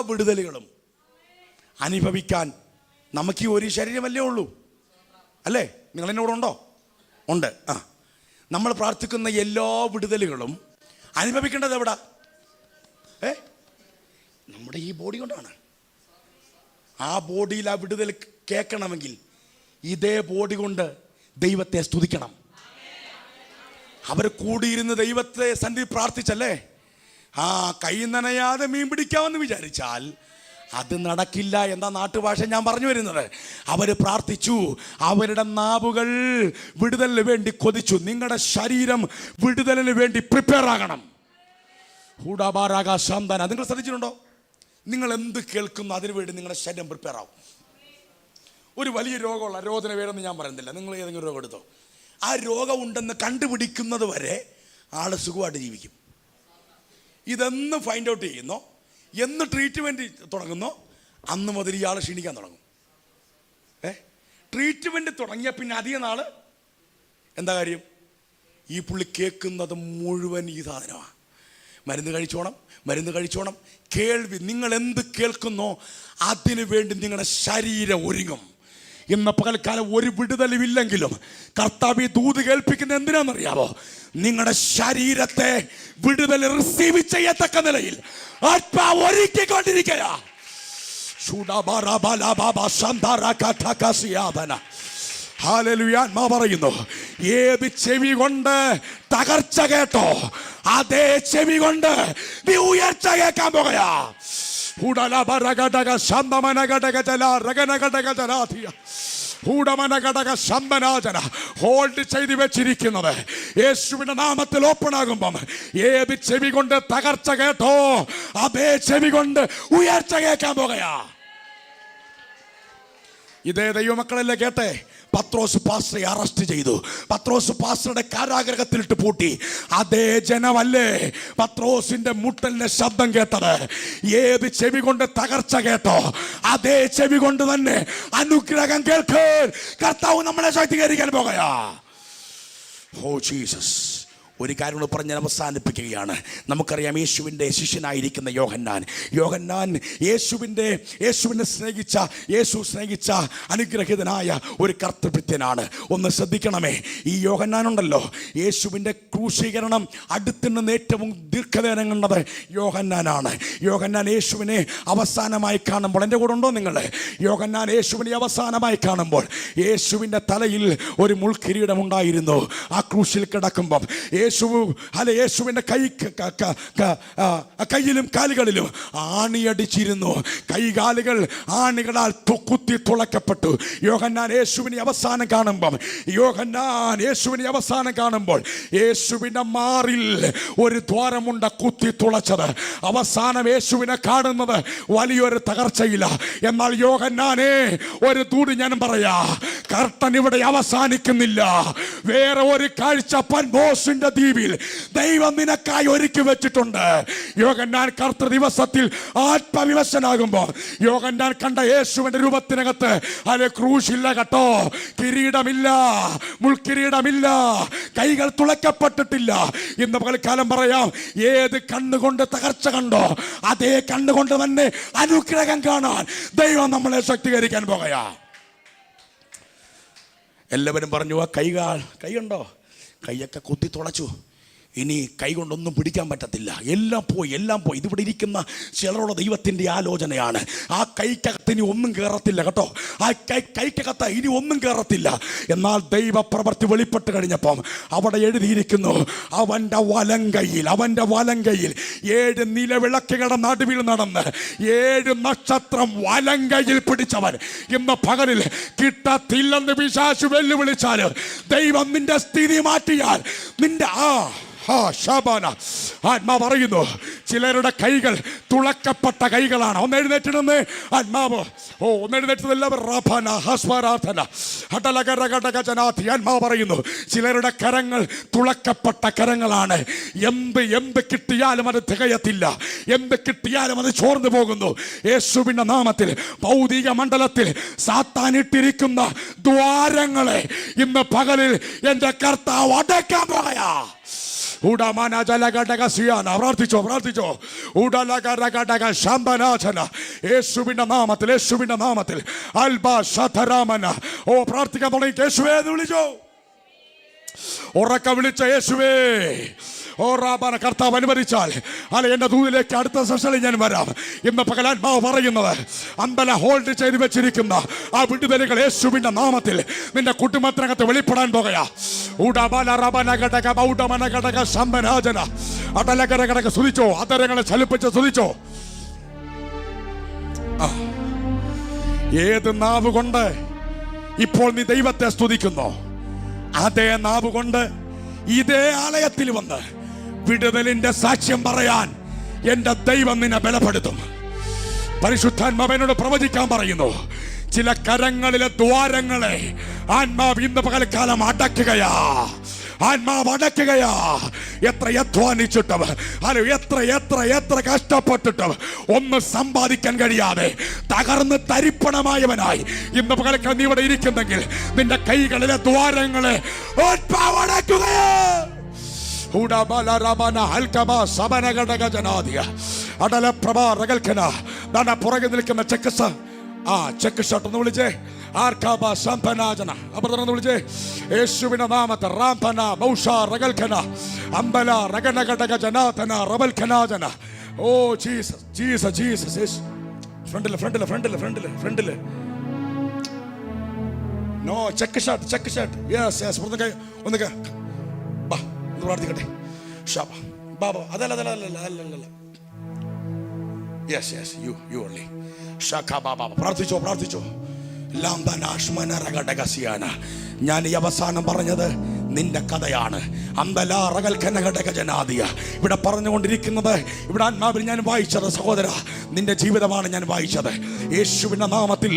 വിടുതലുകളും അനുഭവിക്കാൻ നമുക്ക് ഈ ഒരു ശരീരമല്ലേ ഉള്ളൂ, അല്ലേ? നിങ്ങൾ എന്നോട് ഉണ്ടോ? ഉണ്ട്. നമ്മൾ പ്രാർത്ഥിക്കുന്ന എല്ലാ വിടുതലുകളും അനുഭവിക്കേണ്ടത് എവിടെ? നമ്മുടെ ഈ ബോഡി കൊണ്ടാണ്. ആ ബോഡിയിൽ ആ വിടുതൽ കേൾക്കണമെങ്കിൽ ഇതേ ബോഡി കൊണ്ട് ദൈവത്തെ സ്തുതിക്കണം. അവർ കൂടിയിരുന്ന് ദൈവത്തെ സന്നിധി പ്രാർത്ഥിച്ചല്ലേ? കൈ നനയാതെ മീൻ പിടിക്കാമെന്ന് വിചാരിച്ചാൽ അത് നടക്കില്ല. എന്താ നാട്ടുഭാഷ ഞാൻ പറഞ്ഞു വരുന്നത്? അവർ പ്രാർത്ഥിച്ചു, അവരുടെ നാവുകൾ വിടുതലിന് വേണ്ടി കൊതിച്ചു. നിങ്ങളുടെ ശരീരം വിടുതലിന് വേണ്ടി പ്രിപ്പയർ ആകണം. നിങ്ങൾ ശ്രദ്ധിച്ചിട്ടുണ്ടോ? നിങ്ങൾ എന്ത് കേൾക്കുന്നു അതിനുവേണ്ടി നിങ്ങളുടെ ശരീരം പ്രിപ്പയർ ആവും. ഒരു വലിയ രോഗമുള്ള, രോഗത്തിന് പേരൊന്നും ഞാൻ പറയുന്നില്ല, നിങ്ങൾ ഏതെങ്കിലും രോഗം എടുത്തോ, ആ രോഗം ഉണ്ടെന്ന് കണ്ടുപിടിക്കുന്നത് വരെ ആള് സുഖമായിട്ട് ജീവിക്കും. ഇതെന്ന് ഫൈൻഡ് ഔട്ട് ചെയ്യുന്നോ, എന്ന് ട്രീറ്റ്മെൻറ്റ് തുടങ്ങുന്നോ, അന്ന് മുതൽ ഇയാൾ ക്ഷീണിക്കാൻ തുടങ്ങും. ട്രീറ്റ്മെൻറ്റ് തുടങ്ങിയ പിന്നെ അധിക നാള് എന്താ കാര്യം? ഈ പുള്ളി കേൾക്കുന്നത് മുഴുവൻ ഈ സാധനമാണ്. മരുന്ന് കഴിച്ചോണം. കേൾവി, നിങ്ങൾ എന്ത് കേൾക്കുന്നോ അതിനു വേണ്ടി നിങ്ങളുടെ ശരീരം ഒരുങ്ങും. ഇന്ന് പകൽക്കാലം ഒരു വിടുതലുമില്ലെങ്കിലും കർത്താവ് ദൂത് കേൾപ്പിക്കുന്ന എന്തിനാണെന്നറിയാവോ? നിങ്ങളുടെ ശരീരത്തെ വിടുതൽ റിസീവ് ചെയ്യത്തക്ക നിലയിൽ ആത്മാവ് ഒരുക്കിക്കൊണ്ടിരിക്കുക. ആത്മാ പറയുന്നു, ഏത് ചെവി കൊണ്ട് തകർച്ച കേട്ടോ അതേ ചെവി കൊണ്ട് നീ ഉയർച്ച കേൾക്കാൻ പോകുകയാ. ഹോൾഡ് ചെയ്ത് വെച്ചിരിക്കുന്നത് യേശുവിന്റെ നാമത്തിൽ ഓപ്പൺ ആകുമ്പം ഏത് ചെവി കൊണ്ട് തകർച്ച കേട്ടോ അതേ ചെവി കൊണ്ട് ഉയർച്ച കേൾക്കാൻ പോകുകയാ. ഇതേ ദൈവമക്കളല്ലേ കേട്ടെ? പത്രോസ് പാസ്റ്ററെ അറസ്റ്റ് ചെയ്തു. പത്രോസ് പാസ്റ്ററുടെ കാരാഗ്രഹത്തിലിട്ട് പൂട്ടി. അതേ ജനമല്ലേ പത്രോസിന്റെ മുട്ടലിന്റെ ശബ്ദം കേട്ടത്? ഏത് ചെവി കൊണ്ട് തകർച്ച കേട്ടോ അതേ ചെവി കൊണ്ട് തന്നെ അനുഗ്രഹം കേൾക്കാൻ കർത്താവ് നമ്മളെ ശക്തീകരിക്കാൻ പോകുകയാ. Oh Jesus. ഒരു കാര്യം കൂടെ പറഞ്ഞ് ഞാൻ അവസാനിപ്പിക്കുകയാണ്. നമുക്കറിയാം, യേശുവിൻ്റെ ശിഷ്യനായിരിക്കുന്ന യോഹന്നാൻ യേശുവിനെ സ്നേഹിച്ച അനുഗ്രഹീതനായ ഒരു കർത്തൃഭൃത്യനാണ്. ഒന്ന് ശ്രദ്ധിക്കണമേ, ഈ യോഹന്നാനുണ്ടല്ലോ, യേശുവിൻ്റെ ക്രൂശീകരണം അടുത്തുനിന്ന് ഏറ്റവും ദീർഘനേരം കണ്ടത് യോഹന്നാനാണ്. യോഹന്നാൻ യേശുവിനെ അവസാനമായി കാണുമ്പോൾ, എൻ്റെ കൂടെ ഉണ്ടോ നിങ്ങൾ? യോഹന്നാൻ യേശുവിനെ അവസാനമായി കാണുമ്പോൾ യേശുവിൻ്റെ തലയിൽ ഒരു മുൾക്കിരീടം ഉണ്ടായിരുന്നു. ആ ക്രൂശിൽ കിടക്കുമ്പം യേശുവിന്റെ കൈയിലും കാലുകളിലും ആണിയടിച്ചിരുന്നു. കൈകാലുകൾ ആണികളാൽ കുത്തി തുളക്കപ്പെട്ടു. യോഹന്നാൻ യേശുവിനെ അവസാനം കാണുമ്പോൾ യേശുവിന്റെ മാറിൽ ഒരു ദ്വാരമുണ്ട് കുത്തി തുളച്ചത്. അവസാനം യേശുവിനെ കാണുന്നത് വലിയൊരു തകർച്ചയില്ല. എന്നാൽ യോഹന്നാനെ, ഒരു ദൂത് ഞാൻ പറയാ, കർത്തൻ ഇവിടെ അവസാനിക്കുന്നില്ല. വേറെ ഒരു കാഴ്ച പൻബോസിന്റെ ദ്വീപിൽ ദൈവം നിനക്കായി ഒരുക്കി വെച്ചിട്ടുണ്ട്. യോഹന്നാൻ കർത്തൃ ദിവസത്തിൽ ആത്മവിവശനാകുമ്പോൾ യോഹന്നാൻ കണ്ട യേശുവിന്റെ രൂപത്തിനകത്ത് അത് ക്രൂശില്ല കേട്ടോ, കിരീടമില്ല, മുൾക്കിരീടമില്ല, കൈകൾ തുളയ്ക്കപ്പെട്ടിട്ടില്ല. ഇന്ന് പകൽക്കാലം പറയാം, ഏത് കണ്ണുകൊണ്ട് തകർച്ച കണ്ടോ അതേ കണ്ണുകൊണ്ട് തന്നെ അനുഗ്രഹം കാണാൻ ദൈവം നമ്മളെ ശക്തീകരിക്കാൻ പോകുകയാ. എല്ലാവരും പറഞ്ഞു, ആ കൈ കണ്ടോ, കൈയൊക്കെ കുത്തി തുളച്ചു. ഇനി കൈകൊണ്ടൊന്നും പിടിക്കാൻ പറ്റത്തില്ല, എല്ലാം പോയി. ഇതിവിടെ ഇരിക്കുന്ന ചിലരുടെ ദൈവത്തിൻ്റെ ആലോചനയാണ്, ആ കൈക്കകത്ത് ഇനി ഒന്നും കയറത്തില്ല കേട്ടോ, ആ കൈക്കകത്ത് ഇനി ഒന്നും കയറത്തില്ല. എന്നാൽ ദൈവപ്രവൃത്തി വെളിപ്പെട്ട് കഴിഞ്ഞപ്പം അവിടെ എഴുതിയിരിക്കുന്നു, അവൻ്റെ വലങ്കയിൽ 7 നിലവിളക്കുകളുടെ നടുവിൽ നടന്ന് 7 നക്ഷത്രം വലങ്കയിൽ പിടിച്ചവൻ. ഇന്ന് പകലിൽ കിട്ടത്തില്ലെന്ന് പിശാച് വെല്ലുവിളിച്ചാൽ, ദൈവം നിന്റെ സ്ഥിതി മാറ്റിയാൽ, നിന്റെ ശാബാന ആത്മാ പറയുന്നു, ചിലരുടെ കൈകൾ തുളക്കപ്പെട്ട കൈകളാണ്. ഒന്ന് എഴുന്നേറ്റിടുന്നേ ആത്മാവ്. ഒന്ന് എഴുന്നേറ്റത് ആത്മാവ് പറയുന്നു, ചിലരുടെ കരങ്ങൾ തുളക്കപ്പെട്ട കരങ്ങളാണ്. എന്ത് കിട്ടിയാലും അത് തികയത്തില്ല, എന്ത് കിട്ടിയാലും അത് ചോർന്നു പോകുന്നു. യേശുവിന്റെ നാമത്തിൽ ഭൗതിക മണ്ഡലത്തിൽ സാത്താനിട്ടിരിക്കുന്ന ദ്വാരങ്ങളെ ഇന്ന് പകലിൽ എൻ്റെ കർത്താവ് അടയ്ക്കാൻ പറയാ. പ്രാർത്ഥിച്ചോ. യേശുവിന്റെ നാമത്തിൽ പ്രാർത്ഥിക്കാൻ തുടങ്ങി. യേശുവേ എന്ന് വിളിച്ചോ, ഉറക്ക വിളിച്ച യേശുവേ. കർത്താവ് അനുവദിച്ചാൽ എന്റെ ദൂതിലേക്ക് അടുത്ത സെഷനിൽ ഞാൻ വരാം. ഇന്ന് പകലാത്മാവ് പറയുന്നത്, അമ്പല ഹോൾഡ് ചെയ്ത് വെച്ചിരിക്കുന്ന ആ വിടുതലുകൾ യേശുവിന്റെ നാമത്തിൽ നിന്റെ കുടുംബത്തിനകത്ത് വെളിപ്പെടാൻ പോകുകയാ. സ്തുതിച്ചോ, അതരങ്ങളെ ചലിപ്പിച്ച് സ്തുതിച്ചോ. ഏത് നാവ് കൊണ്ട് ഇപ്പോൾ നീ ദൈവത്തെ സ്തുതിക്കുന്നു, അതേ നാവ് കൊണ്ട് ഇതേ ആലയത്തിൽ വന്ന് വിടുതലിന്റെ സാക്ഷ്യം പറയാൻ എന്റെ ദൈവം നിന്നെ ബലപ്പെടുത്തും. പരിശുദ്ധാത്മാവിനോട് പ്രവചിക്കാൻ പറയുന്നു, ചില കരങ്ങളിലെ ദ്വാരങ്ങളെ ആത്മാവ് ഇന്ന് പകൽക്കാലം അടയ്ക്കുകയാ. എത്ര അധ്വാനിച്ചിട്ടും എത്ര കഷ്ടപ്പെട്ടിട്ടും ഒന്നും സമ്പാദിക്കാൻ കഴിയാതെ തകർന്ന് തരിപ്പണമായവനായി ഇന്ന് പകൽക്കാലം നീ ഇവിടെ ഇരിക്കുന്നെങ്കിൽ, നിന്റെ കൈകളിലെ ദ്വാരങ്ങളെ അടയ്ക്കുകയാ. പുറകെ നിൽക്കുന്ന ചെക്ക് ഷോട്ട് ഒന്ന് വിളിച്ചേ. വിളിച്ചേ യേശുവിന്റെ നാമത്തെ റാംപന മൗഷ റഗൽഖന അമ്പല റഗനഘടക ജനാതന റബൽഖനാജന. Oh Jesus. ഫ്രണ്ടില് നോ ചെക്ക് ഷോട്ട്. യെസ് ഒന്ന് പ്രാർത്ഥിക്കട്ടെ. ബാബ അതല്ല. Yes you only. പ്രാർത്ഥിച്ചോ. ഞാൻ ഈ അവസാനം പറഞ്ഞത് നിന്റെ കഥയാണ്. ഇവിടെ പറഞ്ഞുകൊണ്ടിരിക്കുന്നത്, ഇവിടെ ആത്മാവിൽ ഞാൻ വായിച്ചത് സഹോദര, നിന്റെ ജീവിതമാണ് ഞാൻ വായിച്ചത്. യേശുവിന്റെ നാമത്തിൽ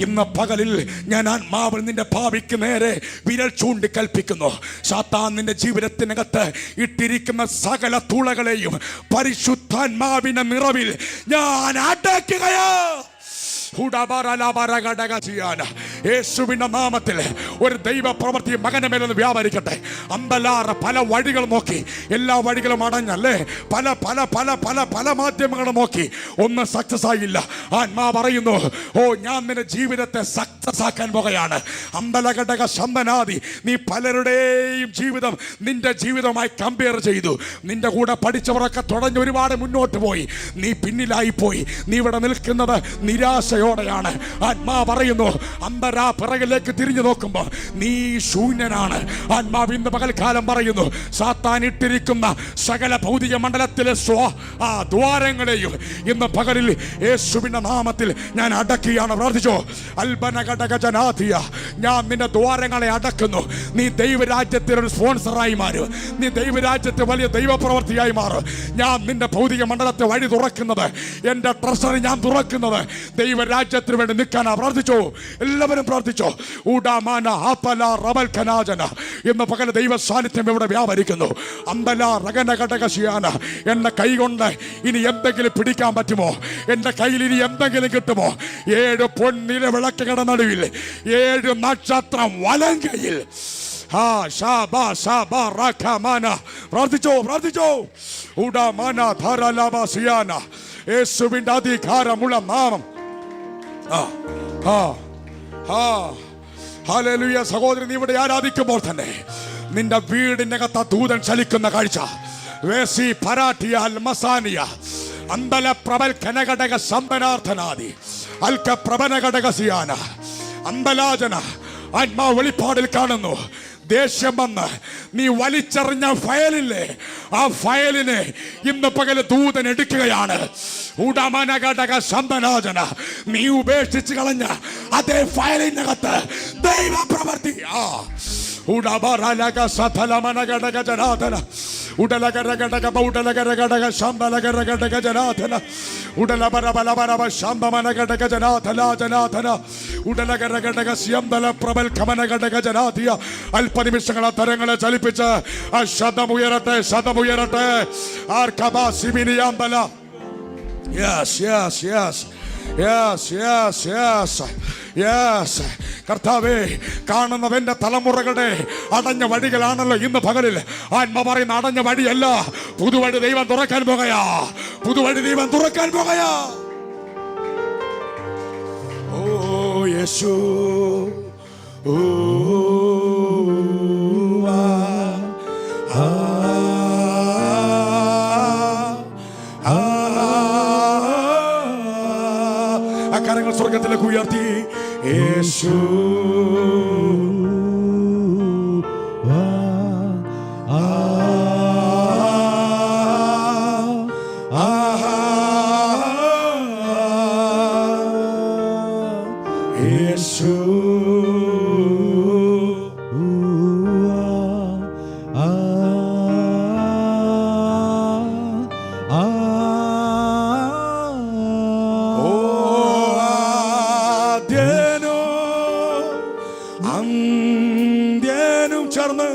ഇന്ന് പകലിൽ ഞാൻ ആത്മാവിൽ നിന്റെ ഭാവിക്ക് നേരെ വിരൽ ചൂണ്ടി കൽപ്പിക്കുന്നു. സാത്താൻ നിന്റെ ജീവിതത്തിനകത്ത് ഇട്ടിരിക്കുന്ന സകല തുളകളെയും പരിശുദ്ധാത്മാവിന്റെ നിറവിൽ ഞാൻ അടയ്ക്കുകയാ. യേശുവിന്റെ നാമത്തിൽ ഒരു ദൈവ പ്രവൃത്തി മകന്റെ മേലൊന്ന് വ്യാപരിക്കട്ടെ. പല വഴികൾ നോക്കി, എല്ലാ വഴികളും അടഞ്ഞല്ലേ, പല മാധ്യമങ്ങളും നോക്കി, ഒന്നും സക്സസ് ആയില്ല. ആത്മാ പറയുന്നു, ഞാൻ നിന്റെ ജീവിതത്തെ സക്സസ് ആക്കാൻ പോകുകയാണ്. നീ പലരുടെയും ജീവിതം നിന്റെ ജീവിതമായി കമ്പയർ ചെയ്തു. നിന്റെ കൂടെ പഠിച്ചവരൊക്കെ തുടങ്ങി ഒരുപാട് മുന്നോട്ട് പോയി, നീ പിന്നിലായി പോയി. നീ ഇവിടെ നിൽക്കുന്നത് നിരാശയോടെയാണ്. ആത്മാ പറയുന്നു, പിറകിലേക്ക് തിരിഞ്ഞു നോക്കുമ്പോൾ നീ ശൂന്യനാണ്. ആത്മാവ് ഇന്ന് പകൽക്കാലം പറയുന്നു, സാത്താൻ ഇട്ടിരിക്കുന്ന സകല ഭൗതിക മണ്ഡലത്തിലെ ദ്വാരങ്ങളെയും ഇന്ന് പകലിൽ യേശുവിന്റെ നാമത്തിൽ ഞാൻ അടക്കുകയാണ്. പ്രാർത്ഥിച്ചോ. ഞാൻ നിന്റെ ദ്വാരങ്ങളെ അടക്കുന്നു. നീ ദൈവരാജ്യത്തിൽ ഒരു സ്പോൺസറായി മാറും. നീ ദൈവരാജ്യത്തെ വലിയ ദൈവപ്രവർത്തിയായി മാറും. ഞാൻ നിന്റെ ഭൗതിക മണ്ഡലത്തെ വഴി തുറക്കുന്നത്, എന്റെ ട്രഷറി ഞാൻ തുറക്കുന്നത് ദൈവരാജ്യത്തിന് വേണ്ടി നിൽക്കാനാ. പ്രാർത്ഥിച്ചോ, എല്ലാവരും പ്രാർത്ഥിച്ചോ. ഇന്ന് പകൽ ദൈവ സാന്നിധ്യം ഇവിടെ വ്യാപരിക്കുന്നു. എന്റെ കൈ കൊണ്ട് ഇനി എന്തെങ്കിലും പിടിക്കാൻ പറ്റുമോ? എന്റെ കയ്യിൽ ഇനി എന്തെങ്കിലും കിട്ടുമോ? 7 പൊന്നിലെ വിളക്കുകളുടെ നടുവിൽ 7 നക്ഷത്രം വലങ്കയിൽ. പ്രാർത്ഥിച്ചോ. യേശുവിന്റെ അധികാരമുള്ള നാമം. ഹല്ലേലൂയ. സഹോദരൻ, നീ ഇവിടെ ആരാധിക്കുമ്പോൾ തന്നെ നിന്റെ വീടിനകത്ത് ദൂതൻ ചലിക്കുന്ന കാഴ്ച. വേസി പരാഠിയാൽ മസാനിയ അന്തല പ്രബൽ കനഘടക സമ്പനാർത്ഥനാദി അൽക്ക പ്രബനഘടക സിയാന അന്തലാജന ആത്മാ വെളിപ്പാടിൽ കാണുന്നു. ദേഷ്യം വന്ന് നീ വലിച്ചെറിഞ്ഞ ഫയലില്ലേ, ആ ഫയലിനെ ഇന്ന് പകല് ദൂതൻ എടുക്കുകയാണ്. ഉടമനഘടക സമ്പനാജന നീ ഉപേക്ഷിച്ച് കളഞ്ഞ അതേ ഫയലിനകത്ത് ദൈവ പ്രവർത്തി ഉടബറലക സഫലമനഘടക ജനാഥന ഉടലകരഘടക ബൗഡലകരഘടക ശമ്പലകരഘടക ജനാഥന ഉടലബരബലബരബ ശമ്പമനഘടക ജനാഥന ജനാഥന ഉടലകരഘടക സ്യംബല പ്രബൽ ഖമനഘടക ജനാഥിയ. അല്പനിമിഷങ്ങൾ ആ തരങ്ങളെ ചലിപ്പിച്ച് ആ ശബ്ദമുയരട്ടെ, ശബ്ദമുയരട്ടെ. ആർക്കബാ സിമിനിയാമ്പല. Yes yes yes yes yes yes yes. കർത്താവേ, കാണുന്നവന്റെ തലമുറകളുടെ അടഞ്ഞ വഴികളാണല്ലോ ഇന്ന് പകലിൽ. ആത്മ പറയുന്ന അടഞ്ഞ വഴിയല്ല, പുതുവഴി ദൈവം തുറക്കാൻ പോകയാ, പുതുവഴി ദൈവം തുറക്കാൻ പോകയാ. ഓ യേശു, ഓ കരങ്ങൾ സ്വർഗത്തിലേക്ക് ഉയർത്തി. യേശു യേശു അന്ത്യനും ചേർന്ന്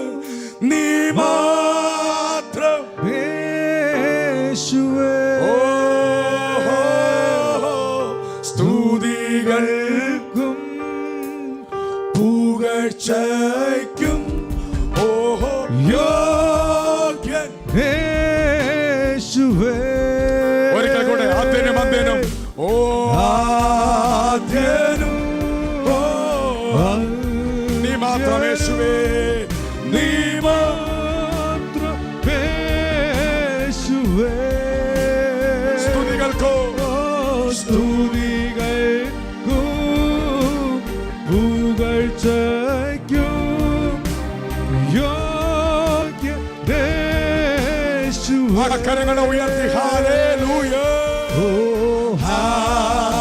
നീ മാത്രം യേശുവേ. സ്തുതികൾക്കും പുകഴ്ചയ്ക്കും ഓഹോ യോഗ്യൻ യേശുവേ. ഒരിക്കൽ കൂടെ ആദ്യനും അന്ത്യനും ഓ ആദ്യനും നീ മാത്രം യേശുവേ, നീ മാത്രം യേശുവേ. സ്തുതികൾക്കോ സ്തുതികൾക്കും പുകഴ്ചയ്ക്കും യോഗ്യൻ യേശുവേ. കരങ്ങളെ ഉയർത്തി ഹല്ലേലൂയ, ഓ ഹല്ലേലൂയ.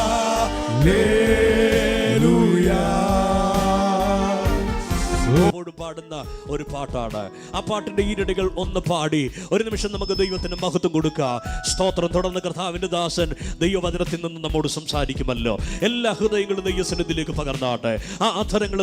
പാടുന്ന ഒരു പാട്ടാണ്. ആ പാട്ടിന്റെ ഈരടികൾ ഒന്ന് പാടി ഒരു നിമിഷം നമുക്ക് ദൈവത്തിന് മഹത്വം കൊടുക്കാം. സ്തോത്രം. തുടർന്ന് കർത്താവിന്റെ ദാസൻ ദൈവവചനത്തിൽ നിന്ന് നമ്മോട് സംസാരിക്കുമല്ലോ. എല്ലാ ഹൃദയങ്ങളും ദൈവസന്നിധിയിലേക്ക് പകർന്നാട്ടെ. ആ അധരങ്ങൾ